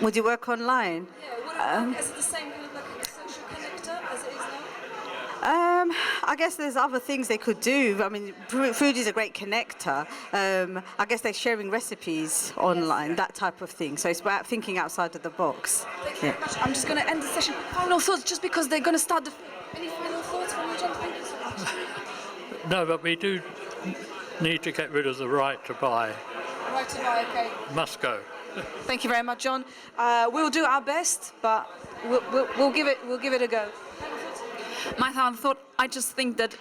Would it work online? Yeah, would it work as the same kind of like a social connector as it is now? I guess there's other things they could do. I mean, food is a great connector. I guess they're sharing recipes online, that type of thing. So it's about thinking outside of the box. Thank you very much. I'm just going to end the session. Final thoughts, just because they're going to start the... Any final thoughts from you, gentlemen? No, but we do need to get rid of the right to buy. Right to buy, okay. Must go. Thank you very much, John. We'll do our best, but we'll give it a go. My final thought, I just think that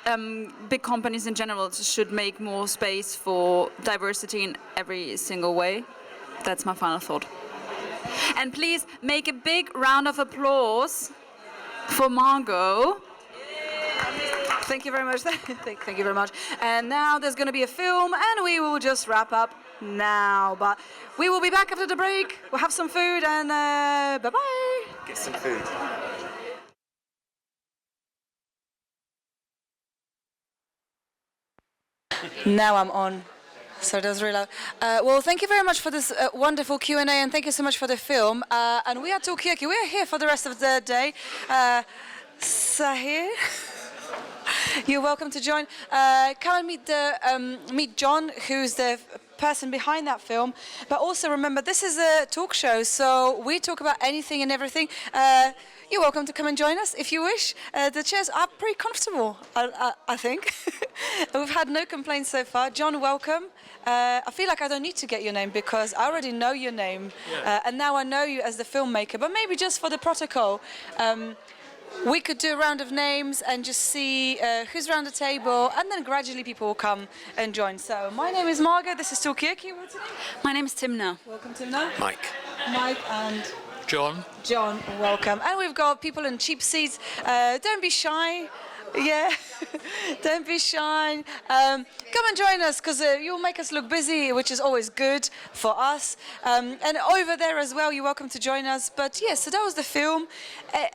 big companies in general should make more space for diversity in every single way. That's my final thought. And please make a big round of applause for Margot. Thank you very much. Thank you very much. And now there's going to be a film, and we will just wrap up now. But we will be back after the break. We'll have some food, and bye-bye. Get some food. Now I'm on. So that was really loud. Well, thank you very much for this wonderful Q&A, and thank you so much for the film. And we are Talkaoke. We are here for the rest of the day. Sahir, you're welcome to join. Come and meet John, who's the person behind that film. But also remember, this is a talk show, so we talk about anything and everything. You're welcome to come and join us if you wish. The chairs are pretty comfortable, I think. We've had no complaints so far. John, welcome. I feel like I don't need to get your name because I already know your name. And now I know you as the filmmaker. But maybe just for the protocol, we could do a round of names and just see who's around the table, and then gradually people will come and join. So my name is Margot, this is Talkaoke. What's your name? My name is Timna. Welcome, Timna. Mike. Mike and... John. John, welcome. And we've got people in cheap seats. Don't be shy. Yeah, don't be shy. Come and join us because you'll make us look busy, which is always good for us. And over there as well, you're welcome to join us. But yeah, so that was the film.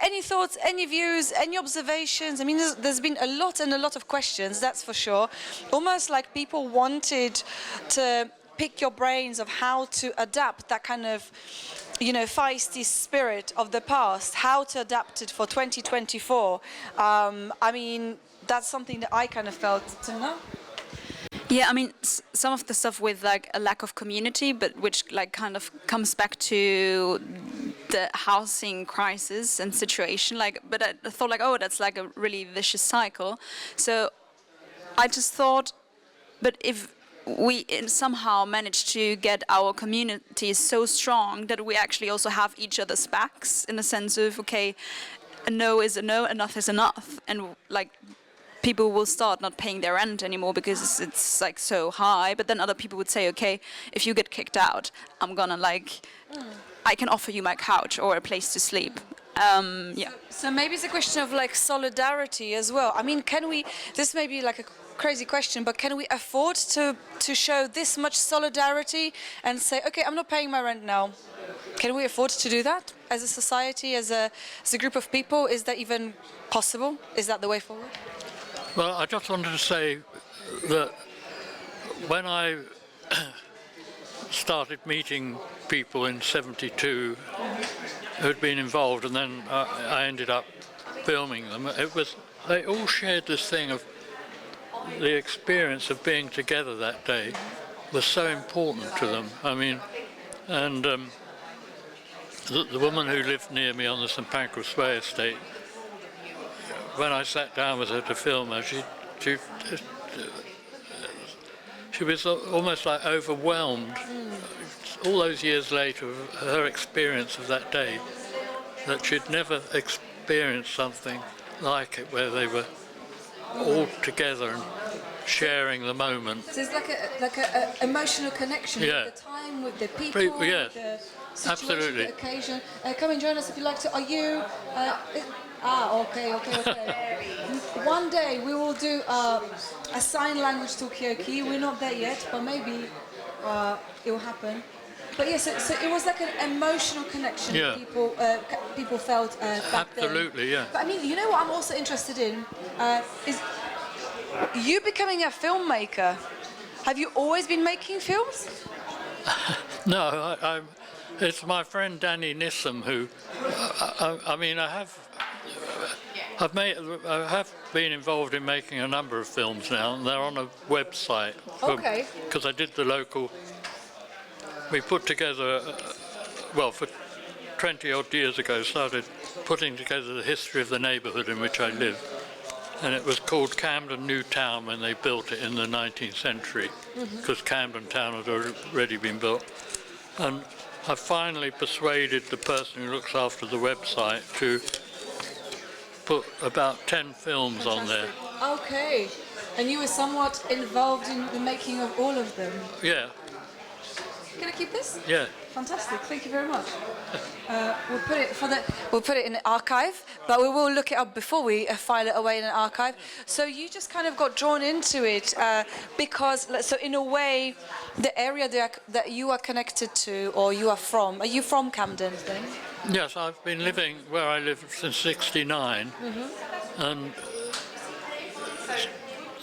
Any thoughts, any views, any observations? I mean, there's been a lot of questions, that's for sure. Almost like people wanted to pick your brains of how to adapt that kind of, you know, feisty spirit of the past, how to adapt it for 2024. I mean, that's something that I kind of felt, to know. Yeah, I mean, some of the stuff with like a lack of community, but which like kind of comes back to the housing crisis and situation. Like, but I thought like, oh, that's like a really vicious cycle. So I just thought, but if we somehow managed to get our communities so strong that we actually also have each other's backs in the sense of, okay, a no is a no, enough is enough. And like people will start not paying their rent anymore because it's like so high. But then other people would say, okay, if you get kicked out, I'm gonna like, I can offer you my couch or a place to sleep. Yeah. So maybe it's a question of like solidarity as well. I mean, can we, this may be like a crazy question, but can we afford to show this much solidarity and say, okay, I'm not paying my rent now? Can we afford to do that as a society, as a group of people? Is that even possible? Is that the way forward? Well, I just wanted to say that when I started meeting people in '72 who'd been involved, and then I ended up filming them, they all shared this thing of the experience of being together that day was so important to them. I mean, and the woman who lived near me on the St Pancras Way estate, when I sat down with her to film her, she was almost like overwhelmed. All those years later, her experience of that day, that she'd never experienced something like it, where they were all together and sharing the moment. So it's like a emotional connection with the time, with the people, yes, with the situation, absolutely. the occasion. Come and join us if you'd like to. Are you? Okay. One day we will do a sign language Talkaoke. We're not there yet, but maybe it will happen. But yes, so it was like an emotional connection that people felt back Absolutely, then. yeah. But I mean, you know what I'm also interested in is you becoming a filmmaker. Have you always been making films? No, it's my friend Danny Nissim who. I mean, I have been involved in making a number of films now, and they're on a website. Okay. Because I did the local. We put together, for 20 odd years ago, started putting together the history of the neighbourhood in which I live. and it was called Camden New Town when they built it in the 19th century, because Camden Town had already been built. And I finally persuaded the person who looks after the website to put about 10 films on there. Okay. And you were somewhat involved in the making of all of them. Yeah, Can I keep this? yeah. Fantastic. Thank you very much. We'll put it in the archive, but we will look it up before we file it away in an archive. So you just kind of got drawn into it because, so in a way, the area that you are connected to or you are you from Camden then? Yes, I've been living where I live since '69, and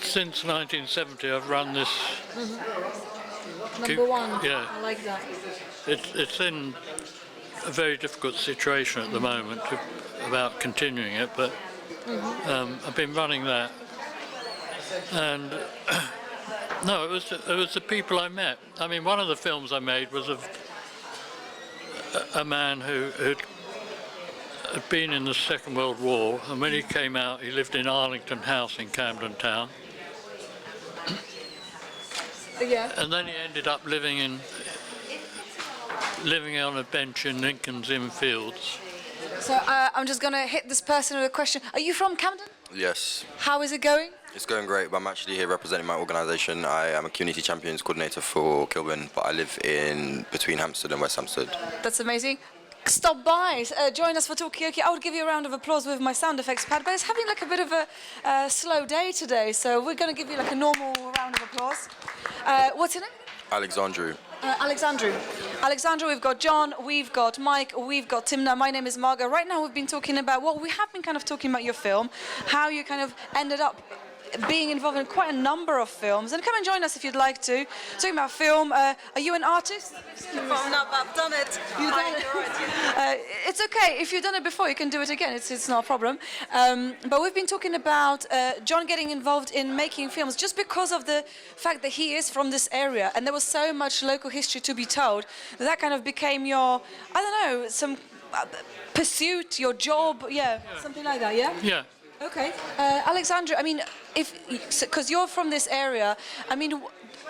since 1970 I've run this. Number one. Yeah. I like that. It's in a very difficult situation at the moment about continuing it, but I've been running that, and no, it was the people I met. I mean, one of the films I made was of a man who had been in the Second World War, and when he came out, he lived in Arlington House in Camden Town. Yeah. And then he ended up living on a bench in Lincoln's Inn Fields. So I'm just going to hit this person with a question. Are you from Camden? Yes. How is it going? It's going great, but I'm actually here representing my organisation. I am a Community Champions Coordinator for Kilburn, but I live in between Hampstead and West Hampstead. That's amazing. Stop by, join us for Talkaoke. I would give you a round of applause with my sound effects pad, but it's having like a bit of a slow day today, so we're going to give you like a normal round of applause. What's your name? Alexandru. Alexandru, we've got John, we've got Mike, we've got Timna. My name is Marga. Right now we've been talking about, we have been kind of talking about your film, how you kind of ended up being involved in quite a number of films. And come and join us if you'd like to. Talking about film, are you an artist? No, but I've done it. You've done it. It's okay. If you've done it before, you can do it again. It's not a problem. But we've been talking about John getting involved in making films just because of the fact that he is from this area. And there was so much local history to be told that kind of became your, I don't know, some pursuit, your job. Yeah, something like that, yeah? Yeah. Okay. Alexandra, I mean, because you're from this area, I mean,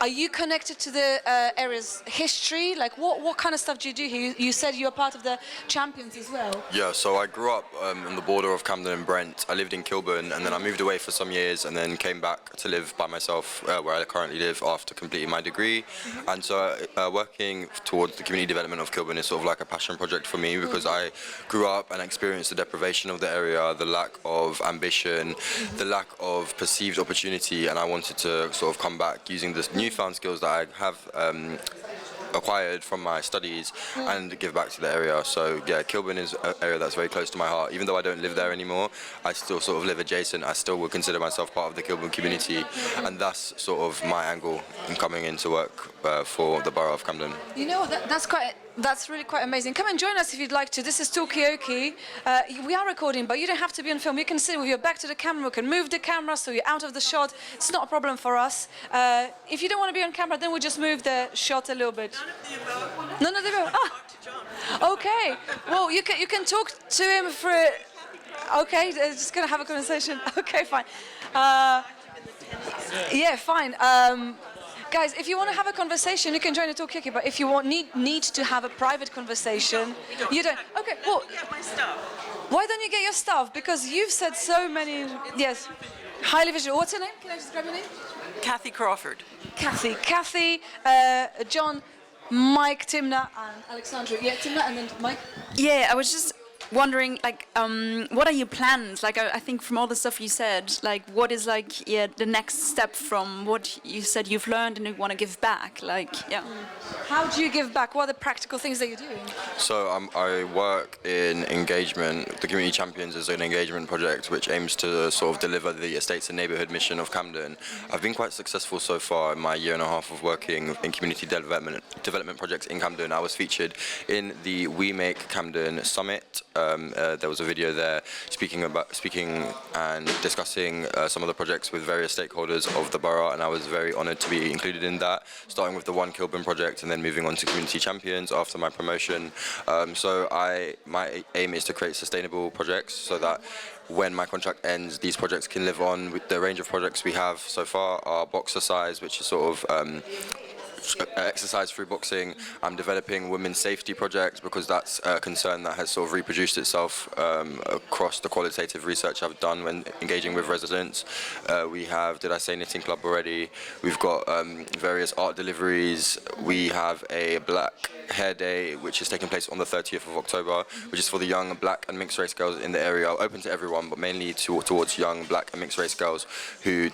are you connected to the area's history? Like, what kind of stuff do you do here? You said you're part of the Champions as well. Yeah, so I grew up on the border of Camden and Brent. I lived in Kilburn, and then I moved away for some years, and then came back to live by myself where I currently live after completing my degree. And so working towards the community development of Kilburn is sort of like a passion project for me, because I grew up and experienced the deprivation of the area, the lack of ambition, the lack of perceived opportunity, and I wanted to sort of come back using this newfound skills that I have acquired from my studies and give back to the area. So yeah, Kilburn is an area that's very close to my heart. Even though I don't live there anymore, I still sort of live adjacent. I still would consider myself part of the Kilburn community, and that's sort of my angle in coming into work for the borough of Camden. You know, that's really quite amazing. Come and join us if you'd like to. This is Talkaoke. We are recording, but you don't have to be on film. You can sit with your back to the camera. We can move the camera so you're out of the shot. It's not a problem for us. If you don't want to be on camera, then we'll just move the shot a little bit. None of the above. Ah, okay. Well, you can talk to him for. Okay, just gonna have a conversation. Okay, fine. Yeah, fine. Guys, if you want to have a conversation, you can join the Talkaoke, but if you need to have a private conversation, you don't. Okay, well, why don't you get your stuff? Because you've said so many. Yes, highly visual. What's your name? Can I just grab your name? Kathy Crawford. Kathy, John, Mike, Timna, and Alexandra. Yeah, Timna, and then Mike. Yeah, I was just wondering, like, what are your plans? Like, I think from all the stuff you said, like, what is, like, the next step from what you said you've learned and you want to give back? Like, yeah. How do you give back? What are the practical things that you're doing? So I work in engagement. The Community Champions is an engagement project which aims to sort of deliver the estates and neighbourhood mission of Camden. I've been quite successful so far in my year and a half of working in community development projects in Camden. I was featured in the We Make Camden Summit There was a video there speaking and discussing some of the projects with various stakeholders of the borough, and I was very honoured to be included in that, starting with the One Kilburn project and then moving on to Community Champions after my promotion. My aim is to create sustainable projects so that when my contract ends, these projects can live on. With the range of projects we have so far are Boxercise, which is sort of exercise through boxing. I'm developing women's safety projects because that's a concern that has sort of reproduced itself across the qualitative research I've done when engaging with residents. We have, did I say knitting club already? We've got various art deliveries. We have a Black Hair Day, which is taking place on the 30th of October, which is for the young black and mixed race girls in the area, open to everyone, but mainly towards young black and mixed race girls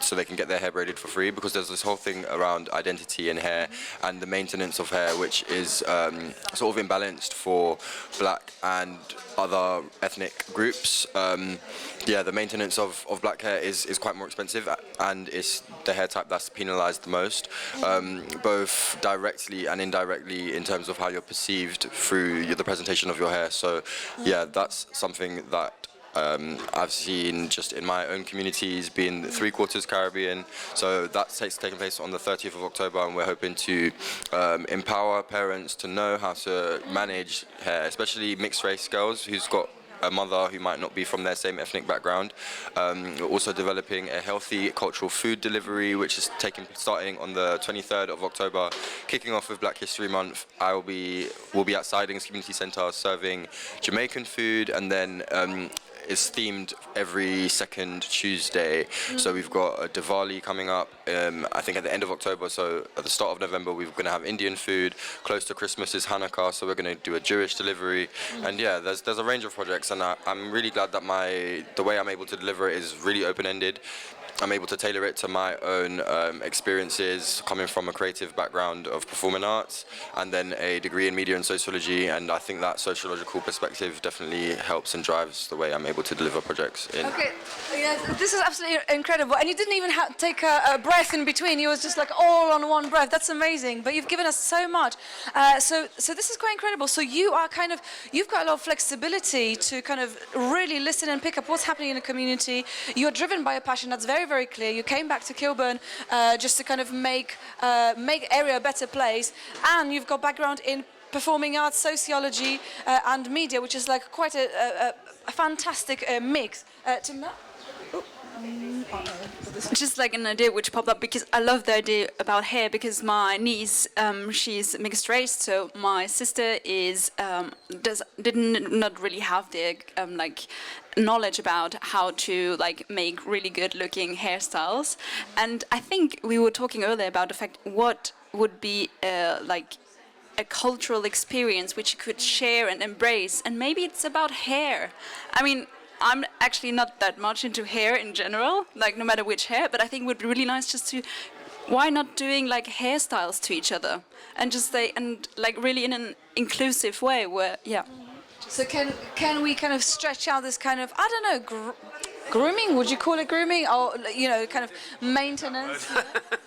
so they can get their hair braided for free, because there's this whole thing around identity and hair and the maintenance of hair, which is sort of imbalanced for black and other ethnic groups. The maintenance of black hair is quite more expensive, and it's the hair type that's penalised the most, both directly and indirectly in terms of how you're perceived through the presentation of your hair. So yeah, that's something that I've seen just in my own communities, being 3/4 Caribbean. So that's taking place on the 30th of October, and we're hoping to empower parents to know how to manage hair, especially mixed race girls who's got a mother who might not be from their same ethnic background. We're also developing a healthy cultural food delivery, which is starting on the 23rd of October, kicking off with Black History Month. We'll be at Sidings Community Centre serving Jamaican food, and then it's themed every second Tuesday. So we've got a Diwali coming up, I think at the end of October. So at the start of November, we're going to have Indian food. Close to Christmas is Hanukkah, so we're going to do a Jewish delivery. And yeah, there's a range of projects, and I'm really glad that the way I'm able to deliver it is really open-ended. I'm able to tailor it to my own experiences, coming from a creative background of performing arts and then a degree in media and sociology, and I think that sociological perspective definitely helps and drives the way I'm able to deliver projects. Okay, yeah, this is absolutely incredible, and you didn't even take a breath in between. You was just like all on one breath. That's amazing. But you've given us so much. So this is quite incredible. So you've got a lot of flexibility to kind of really listen and pick up what's happening in the community. You're driven by a passion that's very, very clear. You came back to Kilburn just to kind of make area a better place, and you've got background in performing arts, sociology, and media, which is like quite a fantastic mix. Just like an idea which popped up, because I love the idea about hair, because my niece, she's mixed race, so my sister is not really have the knowledge about how to make really good looking hairstyles. And I think we were talking earlier about the fact what would be a cultural experience which you could share and embrace, and maybe it's about hair. I mean, I'm actually not that much into hair in general, no matter which hair, but I think it would be really nice just to, why not doing hairstyles to each other and just really in an inclusive way where, yeah. So can we kind of stretch out this kind of, I don't know, grooming? Would you call it grooming, or kind of maintenance?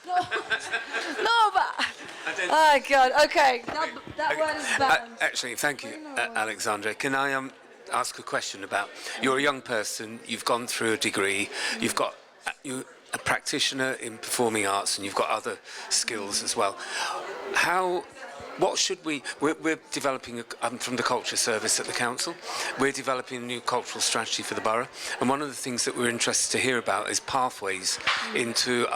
No, but oh god, okay, that word is banned. Actually, thank you, Alexandra. Can I ask a question about, you're a young person, you've gone through a degree, you're a practitioner in performing arts, and you've got other skills as well. We're developing, I'm from the Culture Service at the Council, we're developing a new cultural strategy for the borough, and one of the things that we're interested to hear about is pathways into,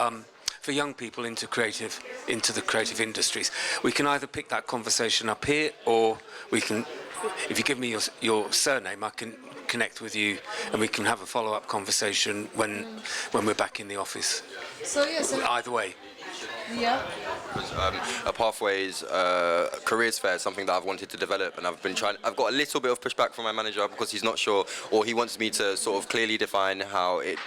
for young people into the creative industries. We can either pick that conversation up here, or we can, if you give me your surname, I can connect with you and we can have a follow-up conversation when we're back in the office. So yes, either way. Yeah. A Pathways careers fair is something that I've wanted to develop, and I've got a little bit of pushback from my manager because he's not sure, or he wants me to sort of clearly define how it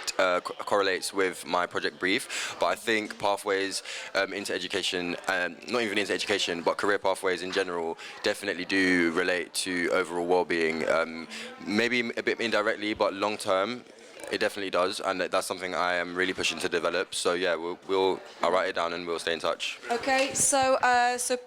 correlates with my project brief. But I think pathways into education, not even into education, but career pathways in general, definitely do relate to overall well-being. Maybe a bit indirectly, but long-term, It definitely does, and that's something I am really pushing to develop. So yeah, I'll write it down and we'll stay in touch. Okay, so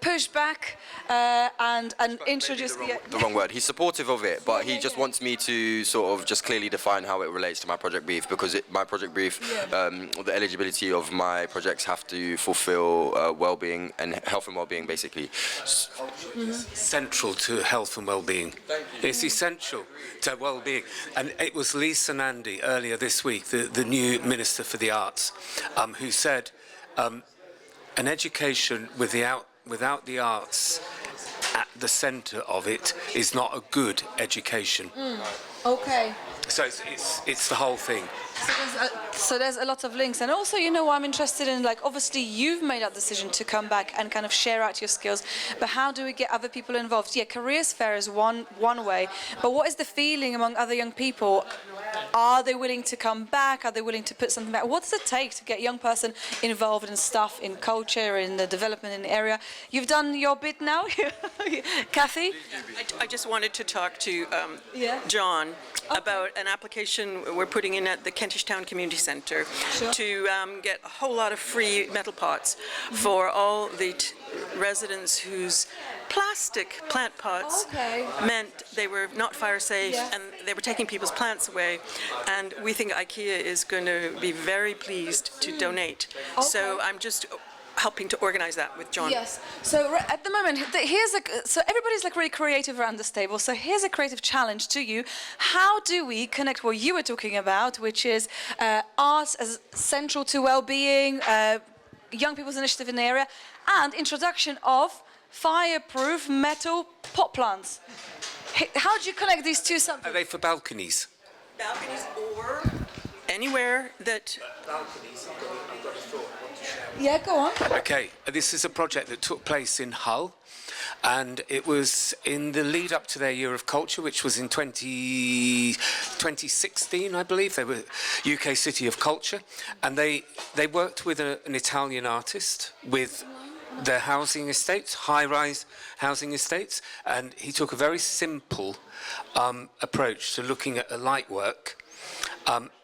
push back and introduce The wrong word. He's supportive of it, but he just wants me to sort of just clearly define how it relates to my project brief, because my project brief, the eligibility of my projects have to fulfill well-being and health and well-being, basically. Central to health and well-being. It's essential to well-being. And it was Lisa Nandy earlier this week, the new Minister for the Arts, who said an education without the arts at the centre of it is not a good education. Okay. So it's the whole thing. So there's a lot of links, and also, you know, I'm interested in, like, obviously you've made that decision to come back and kind of share out your skills, but how do we get other people involved? Yeah, careers fair is one way, but what is the feeling among other young people? Are they willing to come back? Are they willing to put something back? What does it take to get a young person involved in stuff, in culture, in the development in the area? You've done your bit now, Kathy? I just wanted to talk to John about an application we're putting in at the Kentish Town Community Centre to get a whole lot of free metal pots for all the residents whose plastic plant pots meant they were not fire safe and they were taking people's plants away, and we think IKEA is going to be very pleased to donate. So I'm just helping to organize that with John. Yes. So at the moment, so everybody's like really creative around this table. So here's a creative challenge to you. How do we connect what you were talking about, which is arts as central to well-being, young people's initiative in the area, and introduction of fireproof metal pot plants? How do you connect these two subjects? Are they for balconies? Balconies or anywhere that... Yeah, go on. Okay, this is a project that took place in Hull, and it was in the lead up to their Year of Culture, which was in 2016, I believe. They were UK City of Culture, and they worked with an Italian artist with their housing estates, high-rise housing estates, and he took a very simple approach to looking at the light work.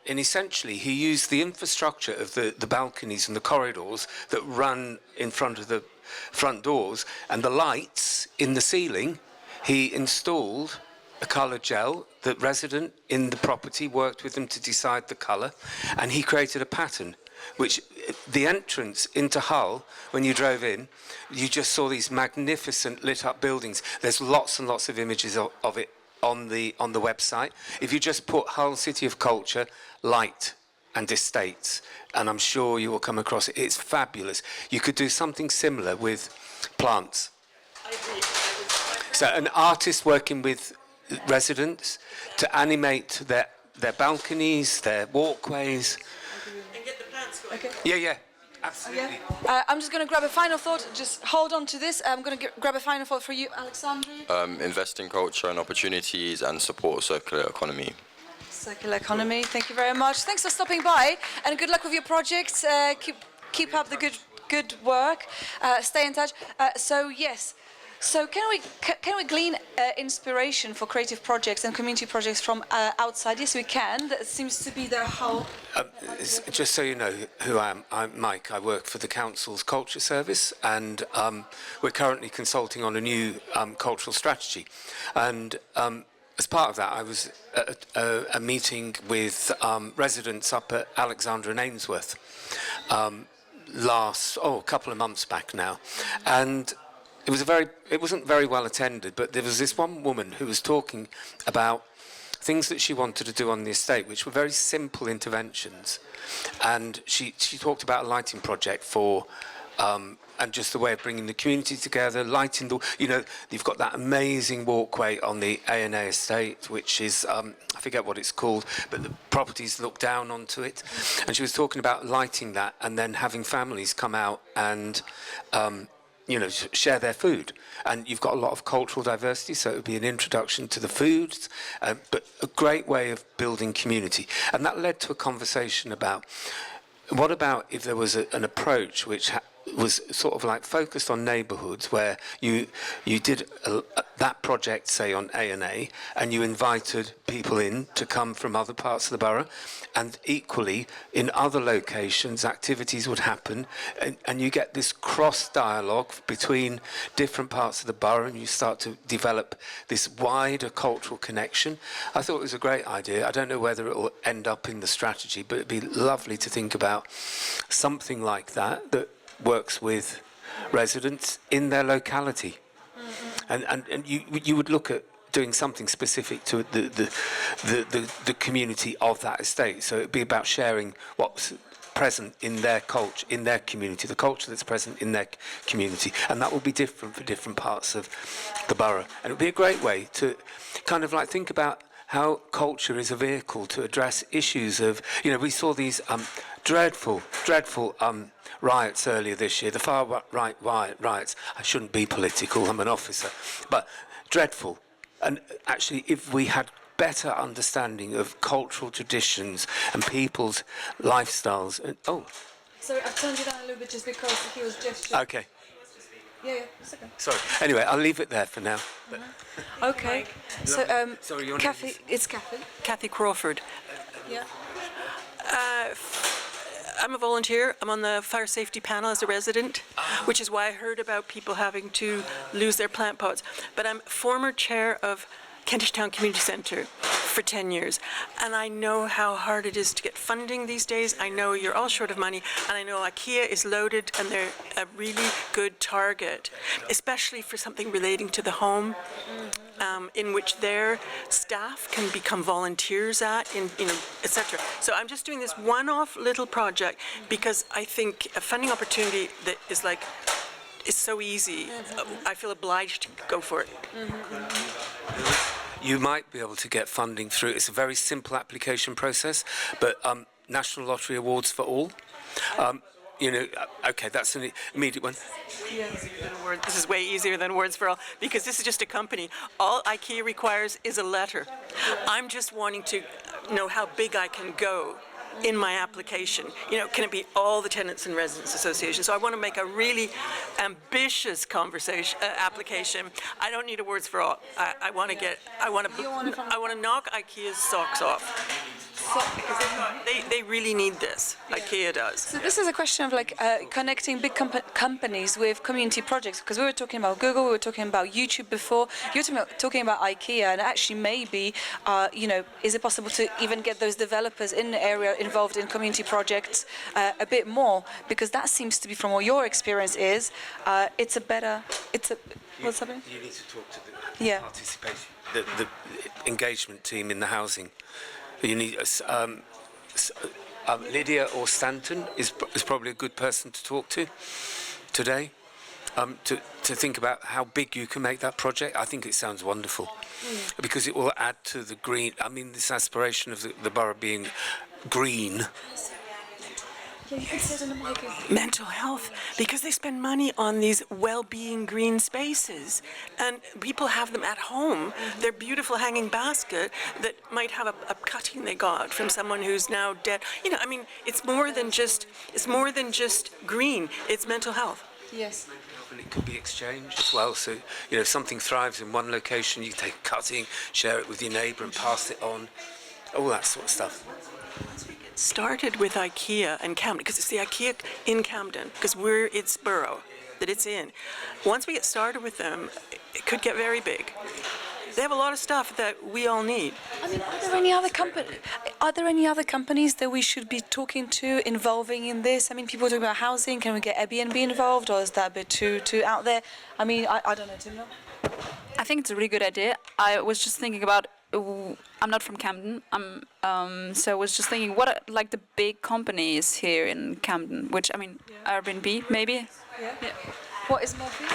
And essentially, he used the infrastructure of the balconies and the corridors that run in front of the front doors, and the lights in the ceiling. He installed a colour gel. The resident in the property worked with them to decide the colour, and he created a pattern, which the entrance into Hull, when you drove in, you just saw these magnificent lit-up buildings. There's lots and lots of images of it on the website. If you just put Hull City of Culture, light and estates, and I'm sure you will come across it. It's fabulous. You could do something similar with plants. So an artist working with residents to animate their balconies, their walkways. And get the plants going. Okay. Yeah, absolutely. I'm just going to grab a final thought. Just hold on to this. I'm going to grab a final thought for you, Alexandre. Invest in culture and opportunities and support circular economy. Circular economy. Thank you very much. Thanks for stopping by, and good luck with your projects. Keep up the good work. Stay in touch. So yes. So can we glean inspiration for creative projects and community projects from outside? Yes, we can. That seems to be their whole. Just so you know who I am, I'm Mike. I work for the council's culture service, and we're currently consulting on a new cultural strategy. And as part of that, I was at a meeting with residents up at Alexandra and Ainsworth a couple of months back now, and it wasn't very well attended, but there was this one woman who was talking about things that she wanted to do on the estate, which were very simple interventions, and she talked about a lighting project for. And just the way of bringing the community together, lighting you've got that amazing walkway on the A&A estate, which is, I forget what it's called, but the properties look down onto it. And she was talking about lighting that and then having families come out and, share their food. And you've got a lot of cultural diversity, so it would be an introduction to the foods, but a great way of building community. And that led to a conversation about, what about if there was an approach which was sort of like focused on neighbourhoods where you did that project, say on A&A, and you invited people in to come from other parts of the borough, and equally in other locations activities would happen, and you get this cross dialogue between different parts of the borough, and you start to develop this wider cultural connection. I thought it was a great idea. I don't know whether it will end up in the strategy, but it'd be lovely to think about something like that works with residents in their locality. And you would look at doing something specific to the community of that estate. So it'd be about sharing what's present in their culture, in their community, the culture that's present in their community, and that will be different for different parts of the borough. And it would be a great way to kind of like think about how culture is a vehicle to address issues of, we saw these dreadful riots earlier this year, the far-right riots. I shouldn't be political, I'm an officer, but dreadful. And actually, if we had better understanding of cultural traditions and people's lifestyles... Sorry, I've turned it down a little bit just because he was gesturing. Okay. Yeah, it's okay. Sorry. Anyway, I'll leave it there for now. Okay. So, sorry, your Kathy, name is... it's Kathy. Kathy Crawford. Yeah. I'm a volunteer. I'm on the fire safety panel as a resident, which is why I heard about people having to lose their plant pots. But I'm former chair of Kentish Town Community Centre for 10 years, and I know how hard it is to get funding these days. I know you're all short of money, and I know IKEA is loaded, and they're a really good target, especially for something relating to the home. In which their staff can become volunteers etc. So I'm just doing this one-off little project because I think a funding opportunity that is so easy. I feel obliged to go for it. You might be able to get funding through. It's a very simple application process, but National Lottery Awards for all. Okay, that's an immediate one. This is way easier than Words for All because this is just a company. All IKEA requires is a letter. I'm just wanting to know how big I can go in my application. Can it be all the tenants and residents associations? So I want to make a really ambitious application. I don't need a Words for All. I want to knock IKEA's socks off. Because they really need this. IKEA does. So this is a question of connecting big companies with community projects, because we were talking about Google, we were talking about YouTube before, you're talking about IKEA, and actually maybe, is it possible to even get those developers in the area involved in community projects a bit more? Because that seems to be, from what your experience is, what's happening? You need to talk to the participation, the engagement team in the housing. You need Lydia or Stanton is probably a good person to talk to today, to think about how big you can make that project. I think it sounds wonderful because it will add to the green. I mean, this aspiration of the borough being green. Yeah, you can sit in the mic. Mental health, because they spend money on these well-being green spaces, and people have them at home. They're beautiful hanging basket that might have a cutting they got from someone who's now dead. It's more than just green. It's mental health. Yes. And it could be exchanged as well. So, if something thrives in one location, you take a cutting, share it with your neighbour, and pass it on. All that sort of stuff. Started with IKEA and Camden, because it's the IKEA in Camden, because we're its borough that it's in. Once we get started with them, it could get very big. They have a lot of stuff that we all need. Are there any other companies that we should be talking to, involving in this? People talk about housing. Can we get Airbnb involved, or is that a bit too out there? I don't know, Tim. I think it's a really good idea. I was just thinking about. I'm not from Camden. So I was just thinking, what are the big companies here in Camden? Which Airbnb maybe. Yeah. What is Murphy?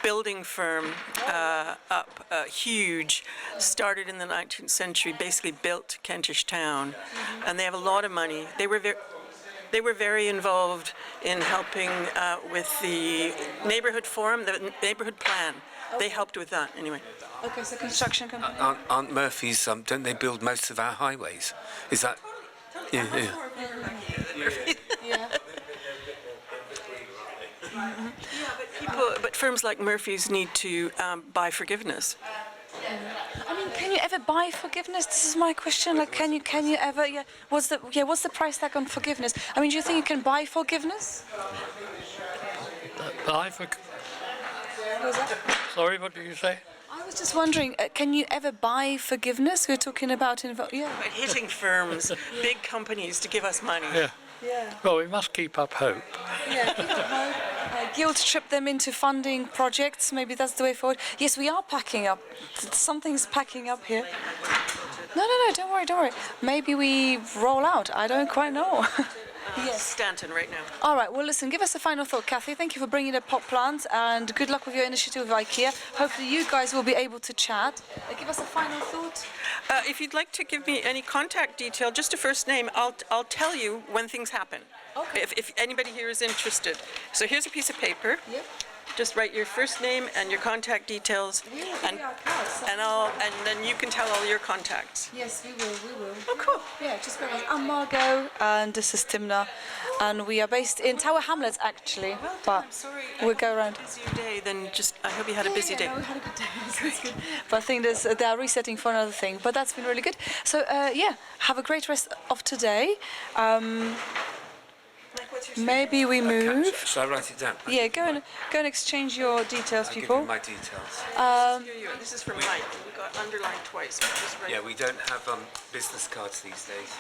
Building firm, huge, started in the 19th century, basically built Kentish Town, and they have a lot of money. They were very involved in helping with the neighborhood forum, the neighborhood plan. They helped with that anyway. Okay, so construction company. Aunt Murphy's, don't they build most of our highways? Is that? Yeah. Yeah. firms like Murphy's need to buy forgiveness. I mean, can you ever buy forgiveness? This is my question. Like, can you ever? Yeah. What's the price tag on forgiveness? I mean, do you think you can buy forgiveness? Buy for. What was that? Sorry, what did you say? I was just wondering, can you ever buy forgiveness? We're talking about By hitting firms, big companies to give us money. Yeah. Yeah. Well, we must keep up hope. Yeah, keep up hope. Guilt trip them into funding projects. Maybe that's the way forward. Yes, we are packing up. Something's packing up here. No, don't worry. Maybe we roll out. I don't quite know. Yes. Stanton right now. All right, well, listen, give us a final thought, Kathy. Thank you for bringing the pot plant, and good luck with your initiative with IKEA. Hopefully you guys will be able to chat. Give us a final thought. If you'd like to give me any contact detail, just a first name, I'll tell you when things happen. Okay. If anybody here is interested. So here's a piece of paper. Yep. Just write your first name and your contact details, and then you can tell all your contacts. Yes, we will. Oh, cool. Yeah, just go ahead. I'm Margot, and this is Timna, and we are based in Tower Hamlets, actually. Well, but I'm sorry. we'll go around. Busier day than just. I hope you had a busy day. No, we had a good day. That's good. But I think they are resetting for another thing. But that's been really good. So have a great rest of today. Maybe we move. Shall I write it down? Yeah, go and exchange your details, I'll people. give you my details. This is from Mike. We got underlined twice. But just write. Yeah, we don't have business cards these days.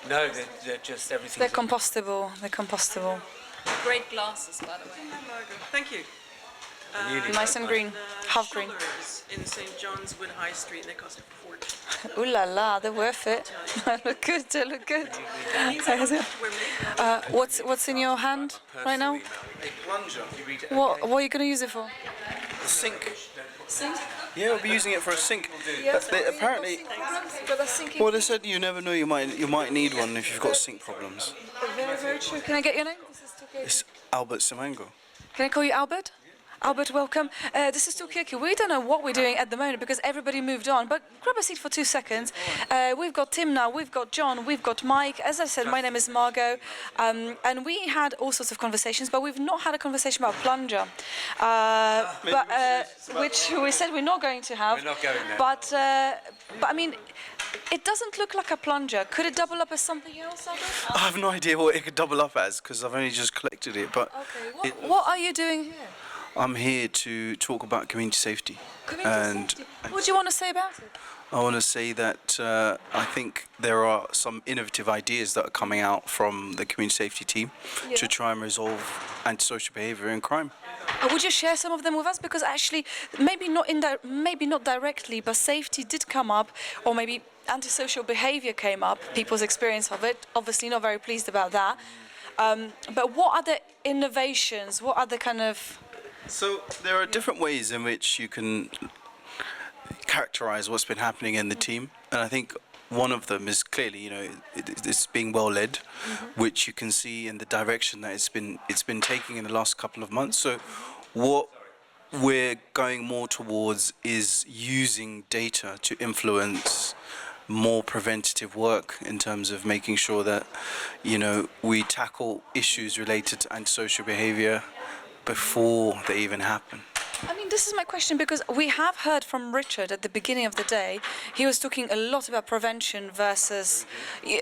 No, they're just everything. They're compostable. Great glasses, by the way. Thank you. Nice and green, half green. In St. John's Wood High Street, they cost a fortune. Ooh la la, they're worth it. They look good. What's in your hand right now? A plunger. You read it. What are you going to use it for? The sink. Sink? Yeah, we'll be using it for a sink. Apparently, Well, they said you never know, you might need one if you've got sink problems. Very, very true. Can I get your name? It's Albert Simango. Can I call you Albert? Albert, welcome. This is Talkaoke. We don't know what we're doing at the moment because everybody moved on, but grab a seat for 2 seconds. We've got Tim now, we've got John, we've got Mike. As I said, my name is Margot, and we had all sorts of conversations, but we've not had a conversation about plunger, which we said we're not going to have. We're not going there. But I mean, it doesn't look like a plunger. Could it double up as something else, Albert? I have no idea what it could double up as because I've only just collected it, but Okay, what are you doing here? I'm here to talk about community safety. What do you want to say about it? I want to say that I think there are some innovative ideas that are coming out from the community safety team to try and resolve antisocial behaviour and crime. Would you share some of them with us? Because actually, maybe not directly, but safety did come up, or maybe antisocial behaviour came up. People's experience of it. Obviously, not very pleased about that. But what are the innovations? What are the kind of... So there are different ways in which you can characterize what's been happening in the team, and I think one of them is clearly, it's being well led, which you can see in the direction that it's been taking in the last couple of months. So what we're going more towards is using data to influence more preventative work in terms of making sure that we tackle issues related to antisocial behavior before they even happen. I mean, this is my question because we have heard from Richard at the beginning of the day. He was talking a lot about prevention versus... I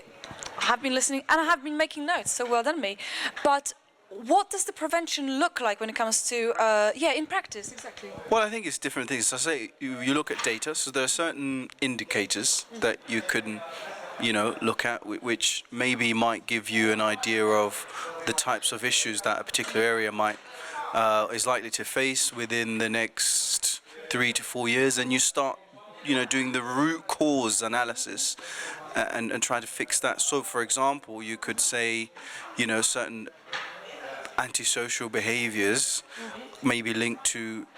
have been listening and I have been making notes, so well done me. But what does the prevention look like when it comes to, in practice, exactly? Well, I think it's different things. I say you look at data, so there are certain indicators that you can look at, which maybe might give you an idea of the types of issues that a particular area is likely to face within the next 3 to 4 years, and you start doing the root cause analysis and try to fix that. So for example, you could say certain antisocial behaviors may be linked to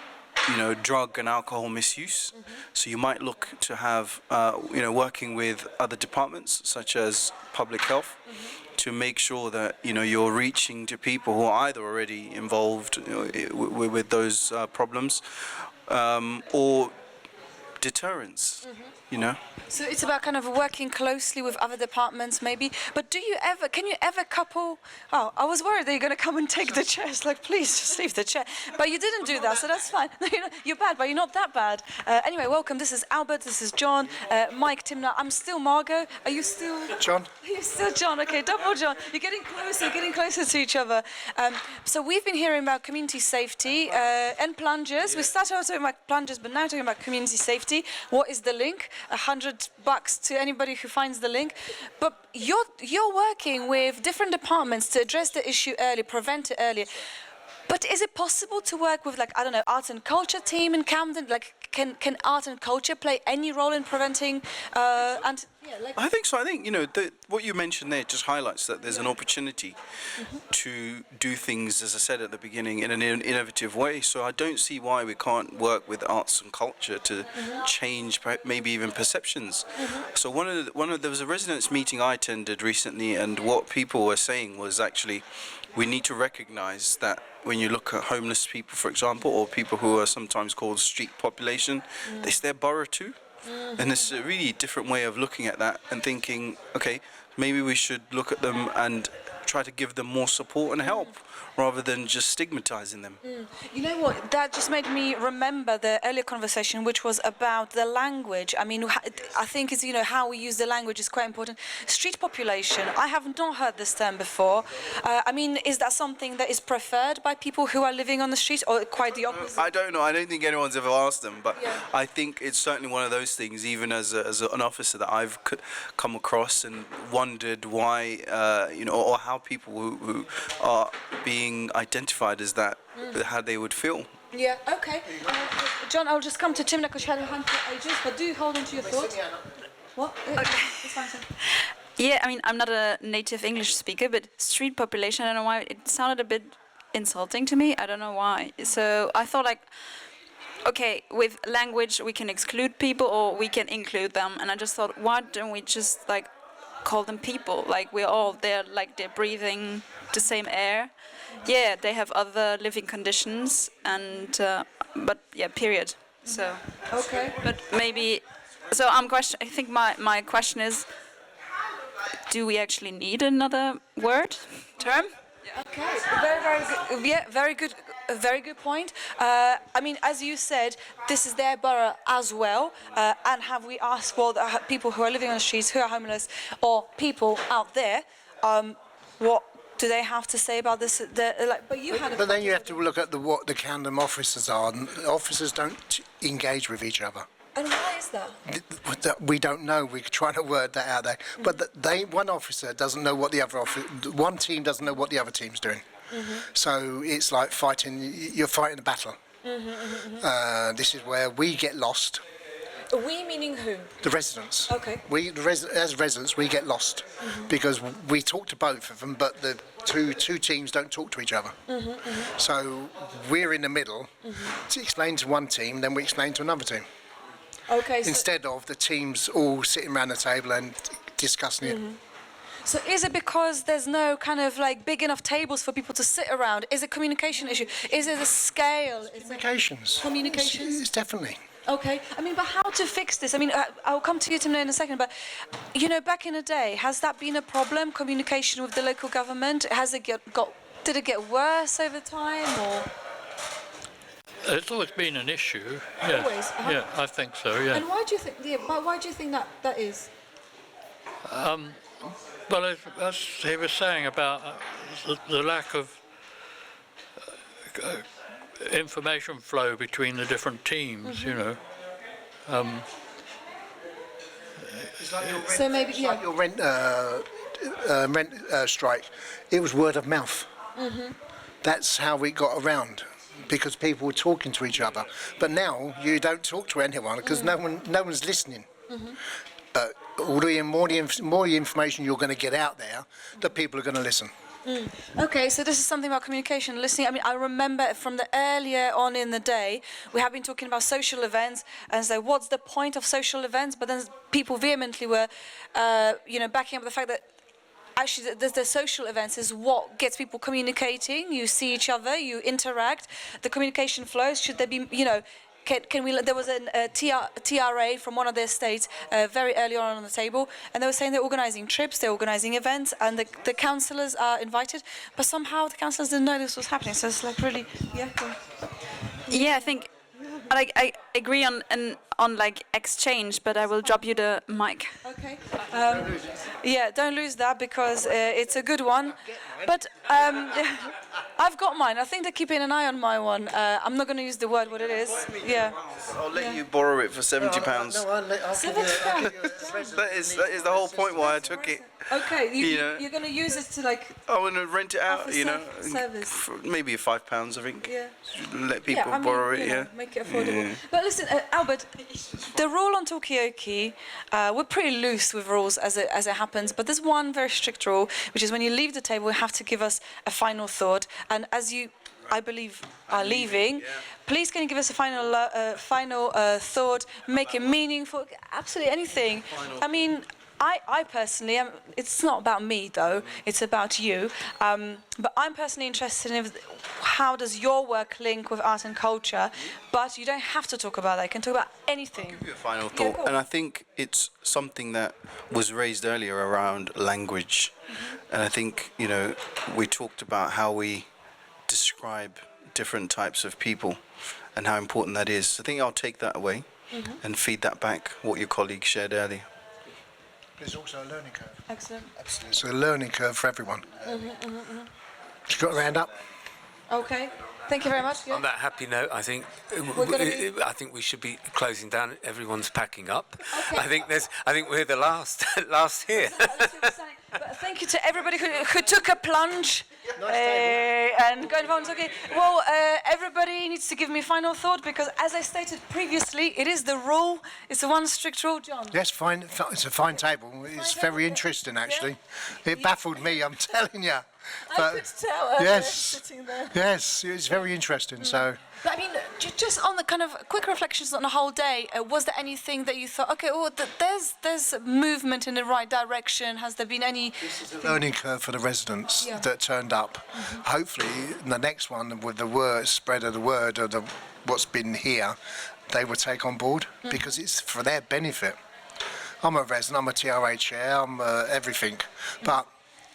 drug and alcohol misuse. So you might look to have working with other departments such as public health to make sure that you're reaching to people who are either already involved with those problems, or deterrence. you know. So it's about kind of working closely with other departments, maybe. But can you ever couple? Oh, I was worried that you're going to come and take the chairs. Like, please, just leave the chair. But you didn't do that, so that's fine. You're bad, but you're not that bad. Anyway, welcome. This is Albert. This is John. Mike, Timna. I'm still Margot. Are you still John? Are you still John? Okay, double John. You're getting closer to each other. So we've been hearing about community safety and plungers. We started out talking about plungers, but now talking about community safety. What is the link? $100 to anybody who finds the link. But you're working with different departments to address the issue early, prevent it earlier. But is it possible to work with, like, I don't know, arts and culture team in Camden? Like, can art and culture play any role in preventing? I think so. I think, what you mentioned there just highlights that there's an opportunity to do things, as I said at the beginning, in an innovative way. So I don't see why we can't work with arts and culture to change maybe even perceptions. So there was a residents' meeting I attended recently, and what people were saying was actually we need to recognize that when you look at homeless people, for example, or people who are sometimes called street population, it's their borough too. And it's a really different way of looking at that and thinking, okay, maybe we should look at them and try to give them more support and help rather than just stigmatizing them. You know what? That just made me remember the earlier conversation, which was about the language. I mean, I think it's, how we use the language is quite important. Street population, I have not heard this term before. I mean, is that something that is preferred by people who are living on the streets, or quite the opposite? I don't know. I don't think anyone's ever asked them, but I think it's certainly one of those things, even as an officer, that I've come across and wondered why, or how people who are being identified as that, how they would feel. Yeah, okay. John, I'll just come to Timna because she had her hand for ages, but do hold on to your thoughts. What? Okay. It's fine, sir. Yeah, I mean, I'm not a native English speaker, but street population, I don't know why, it sounded a bit insulting to me. I don't know why. So I thought, like, okay, with language we can exclude people or we can include them. And I just thought, why don't we just, like, call them people? Like, we're all there, like, they're breathing the same air. Yeah, they have other living conditions, and but yeah, period. So okay, but maybe. So I think my question is, do we actually need another term? Okay, very good. Yeah, very good point. I mean, as you said, this is their borough as well. And have we asked for the people who are living on the streets, who are homeless, or people out there, what do they have to say about this? But then you have to look at what the Camden officers are. And officers don't engage with each other. And why is that? We don't know. We're trying to word that out there. But one officer doesn't know what the other one team doesn't know what the other team's doing. So it's like fighting. You're fighting a battle. This is where we get lost. We meaning who? The residents. Okay. As residents, we get lost because we talk to both of them, but the two teams don't talk to each other. So we're in the middle to explain to one team, then we explain to another team. Okay. Instead of the teams all sitting around the table and discussing it. So is it because there's no kind of like big enough tables for people to sit around? Is it a communication issue? Is it a scale? Communications? It's definitely. Okay, I mean, but how to fix this? I mean, I'll come to you, Timna, in a second, but, back in the day, has that been a problem, communication with the local government? Did it get worse over time, or...? It's always been an issue, yeah. Always? Yeah, I think so, yeah. And why do you think that is? Well, as he was saying about the lack of information flow between the different teams, So maybe like your rent strike. It was word of mouth. That's how we got around, because people were talking to each other. But now you don't talk to anyone because no one's listening. All the more information you're going to get out there, the people are going to listen. Okay, so this is something about communication, listening. I mean, I remember from the earlier on in the day, we have been talking about social events and so what's the point of social events? But then people vehemently were, backing up the fact that actually the social events is what gets people communicating. You see each other, you interact, the communication flows. Should there be, can we? There was a TRA from one of their states very early on the table, and they were saying they're organising trips, they're organising events, and the councillors are invited. But somehow the councillors didn't know this was happening. So it's like really, yeah. Cool. Yeah, I think like I agree on like exchange, but I will drop you the mic. Okay. Yeah, don't lose that because it's a good one. But I've got mine. I think they're keeping an eye on my one. I'm not going to use the word what it is. Yeah. I'll let you borrow it for £70. That is the whole point why I took it. Okay, you're going to use it to like. I want to rent it out, you know. Service. Maybe £5, I think. Yeah. Let people borrow it. Yeah. Make it affordable. But listen, Albert, the rule on Talkaoke, we're pretty loose with rules as it happens. But there's one very strict rule, which is when you leave the table, you have to give us a final thought. And as you, I believe, are leaving, please can you give us a final thought, make it meaningful, absolutely anything. I mean, I personally, it's not about me though, it's about you. But I'm personally interested in how does your work link with art and culture, but you don't have to talk about that, you can talk about anything. I'll give you a final thought, and I think it's something that was raised earlier around language. And I think, you know, we talked about how we describe different types of people and how important that is. I think I'll take that away and feed that back, what your colleague shared earlier. There's also a learning curve. Excellent. Absolutely. It's a learning curve for everyone. You've got to round up. Okay. Thank you very much. On that happy note, I think we should be closing down. Everyone's packing up. Okay. I think we're the last here. But thank you to everybody who took a plunge and got involved. Okay. Well, everybody needs to give me a final thought because, as I stated previously, it is the rule. It's the one strict rule, John. Yes, fine. It's a fine table. It's very interesting, actually. It baffled me, I'm telling you. I could tell. Yes. Sitting there. Yes, it's very interesting. So. But I mean, just on the kind of quick reflections on the whole day, was there anything that you thought, okay, oh, there's movement in the right direction? Has there been any? This is a learning curve for the residents that turned up. Hopefully, in the next one, with the word spread of the word of what's been here, they will take on board because it's for their benefit. I'm a resident, I'm a TRA chair, I'm everything, but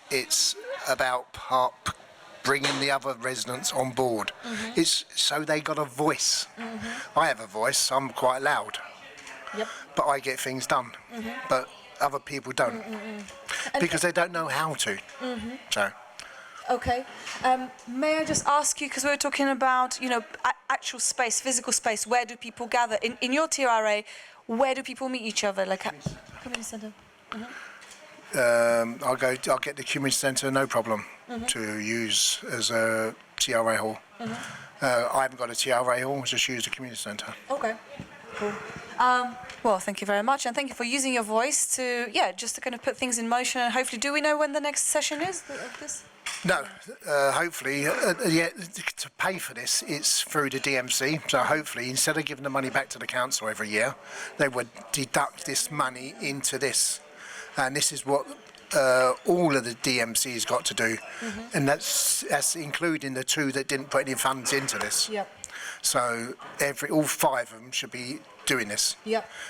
it's about bringing the other residents on board. It's so they got a voice. I have a voice, I'm quite loud, but I get things done, but other people don't because they don't know how to. So. Okay. May I just ask you, because we were talking about, you know, actual space, physical space, where do people gather? In your TRA, where do people meet each other? Like, community centre? I'll get the community centre, no problem, to use as a TRA hall. I haven't got a TRA hall, just use the community centre. Okay, cool. Well, thank you very much, and thank you for using your voice to, just to kind of put things in motion, and hopefully, do we know when the next session is of this? No, hopefully, to pay for this, it's through the DMC, so hopefully, instead of giving the money back to the council every year, they would deduct this money into this. And this is what all of the DMC's got to do, and that's including the two that didn't put any funds into this. So all 5 of them should be doing this.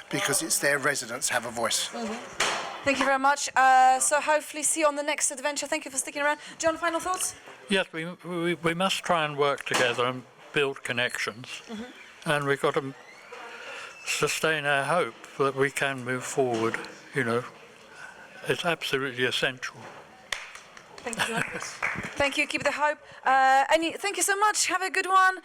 Because it's their residents have a voice. Thank you very much. So hopefully see you on the next adventure. Thank you for sticking around. John, final thoughts? Yes, we must try and work together and build connections, and we've got to sustain our hope that we can move forward. You know. It's absolutely essential. Thank you. Thank you. Keep the hope. Thank you so much. Have a good one.